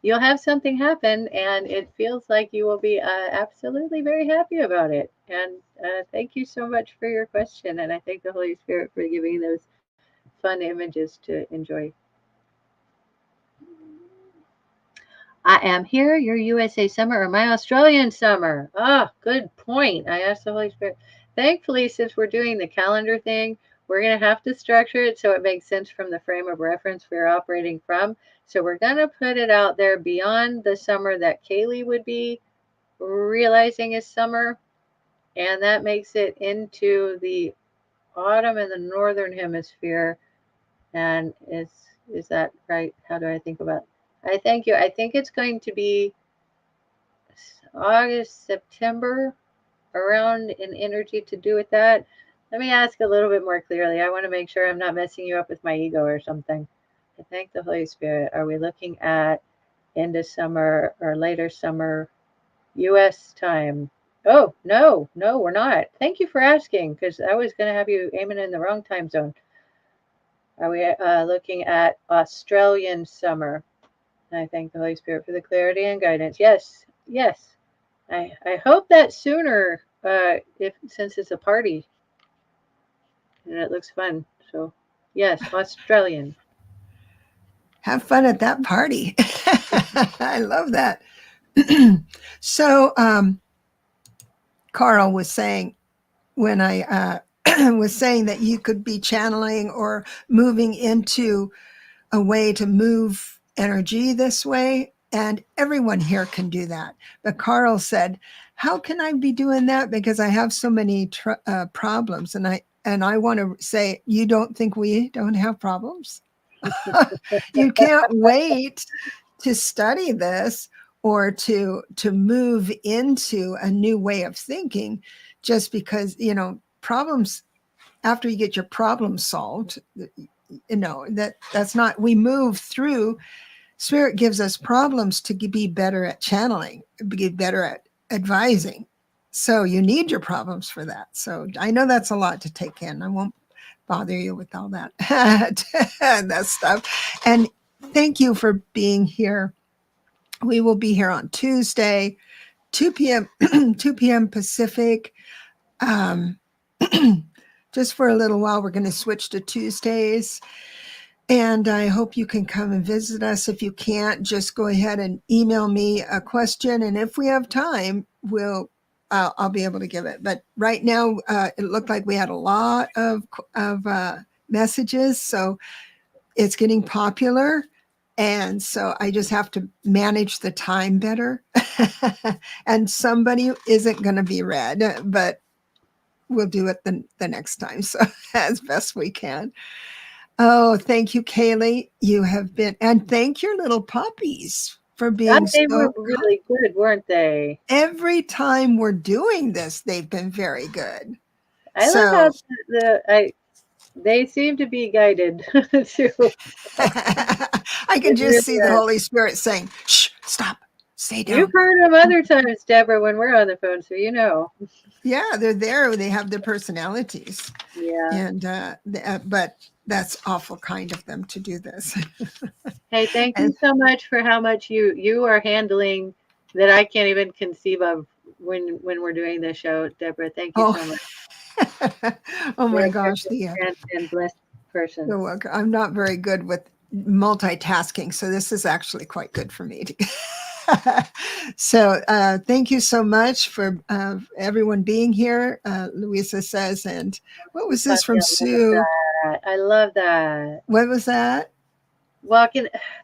Speaker 2: you'll have something happen, and it feels like you will be absolutely very happy about it. And thank you so much for your question, and I thank the Holy Spirit for giving those fun images to enjoy. I am here, your USA summer or my Australian summer. Ah, good point. I asked the Holy Spirit. Thankfully, since we're doing the calendar thing, we're going to have to structure it so it makes sense from the frame of reference we're operating from. So we're going to put it out there beyond the summer that Kaylee would be realizing is summer. And that makes it into the autumn in the northern hemisphere. And is that right? How do I think about it? I thank you. I think it's going to be August, September, around in energy to do with that. Let me ask a little bit more clearly. I want to make sure I'm not messing you up with my ego or something. I thank the Holy Spirit. Are we looking at end of summer or later summer US time? Oh, no, we're not. Thank you for asking, because I was going to have you aiming in the wrong time zone. Are we looking at Australian summer? I thank the Holy Spirit for the clarity and guidance. Yes. I hope that sooner, if since it's a party and it looks fun. So, yes, Australian.
Speaker 1: Have fun at that party. I love that. So, Carl was saying when I was saying that you could be channeling or moving into a way to move energy this way, and everyone here can do that. But Carl said, "How can I be doing that? Because I have so many problems." And I want to say, you don't think we don't have problems? You can't wait to study this or to move into a new way of thinking, just because problems, after you get your problem solved, that's not, we move through. Spirit gives us problems to be better at channeling, be better at advising. So you need your problems for that. So I know that's a lot to take in. I won't bother you with all that that stuff. And thank you for being here. We will be here on Tuesday, 2 p.m. 2 p.m. Pacific. Um, just for a little while, we're going to switch to Tuesdays. And I hope you can come and visit us. If you can't, just go ahead and email me a question. And if we have time, I'll be able to give it. But right now, it looked like we had a lot of messages. So it's getting popular. And so I just have to manage the time better. And somebody isn't going to be read, but we'll do it the next time. So as best we can. Oh, thank you, Kayleigh. You have been, and thank your little puppies for being
Speaker 2: They
Speaker 1: so
Speaker 2: were really good, weren't they?
Speaker 1: Every time we're doing this, they've been very good.
Speaker 2: I love how they seem to be guided too.
Speaker 1: I can
Speaker 2: It
Speaker 1: just
Speaker 2: really
Speaker 1: see the
Speaker 2: is.
Speaker 1: Holy Spirit saying, shh, stop, stay
Speaker 2: You've
Speaker 1: down.
Speaker 2: heard them other times, Deborah, when we're on the phone, so you know.
Speaker 1: Yeah, they're there. They have their personalities.
Speaker 2: Yeah.
Speaker 1: And, but that's awful kind of them to do this.
Speaker 2: Hey, thank you
Speaker 1: And
Speaker 2: so much for how much you are handling that I can't even conceive of when we're doing this show, Deborah. Thank you
Speaker 1: oh,
Speaker 2: so much.
Speaker 1: oh
Speaker 2: You're
Speaker 1: my
Speaker 2: a
Speaker 1: gosh,
Speaker 2: very and blessed person.
Speaker 1: you're welcome. I'm not very good with multitasking, so this is actually quite good for me. So thank you so much for everyone being here. Louisa says, and what was this from Sue?
Speaker 2: I love that.
Speaker 1: What was that?
Speaker 2: Well,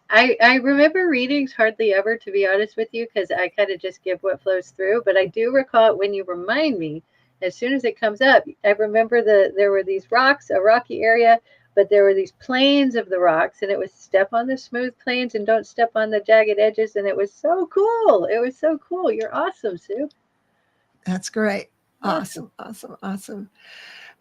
Speaker 2: I remember readings hardly ever, to be honest with you, because I kind of just give what flows through. But I do recall it when you remind me. As soon as it comes up, I remember there were these rocks, a rocky area, but there were these planes of the rocks, and it was step on the smooth planes and don't step on the jagged edges, and it was so cool. It was so cool. You're awesome, Sue.
Speaker 1: That's great.
Speaker 2: Awesome.
Speaker 1: Awesome, awesome, awesome.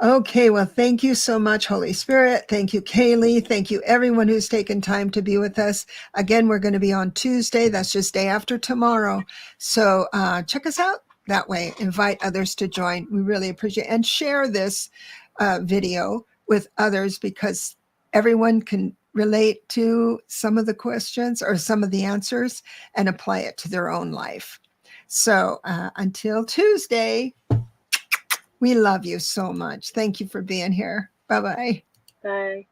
Speaker 1: Okay, well, thank you so much, Holy Spirit. Thank you, Kayleigh. Thank you, everyone who's taken time to be with us. Again, we're going to be on Tuesday. That's just day after tomorrow. So check us out that way. Invite others to join. We really appreciate it. And share this video with others because everyone can relate to some of the questions or some of the answers and apply it to their own life. So until Tuesday, we love you so much. Thank you for being here. Bye-bye.
Speaker 2: Bye.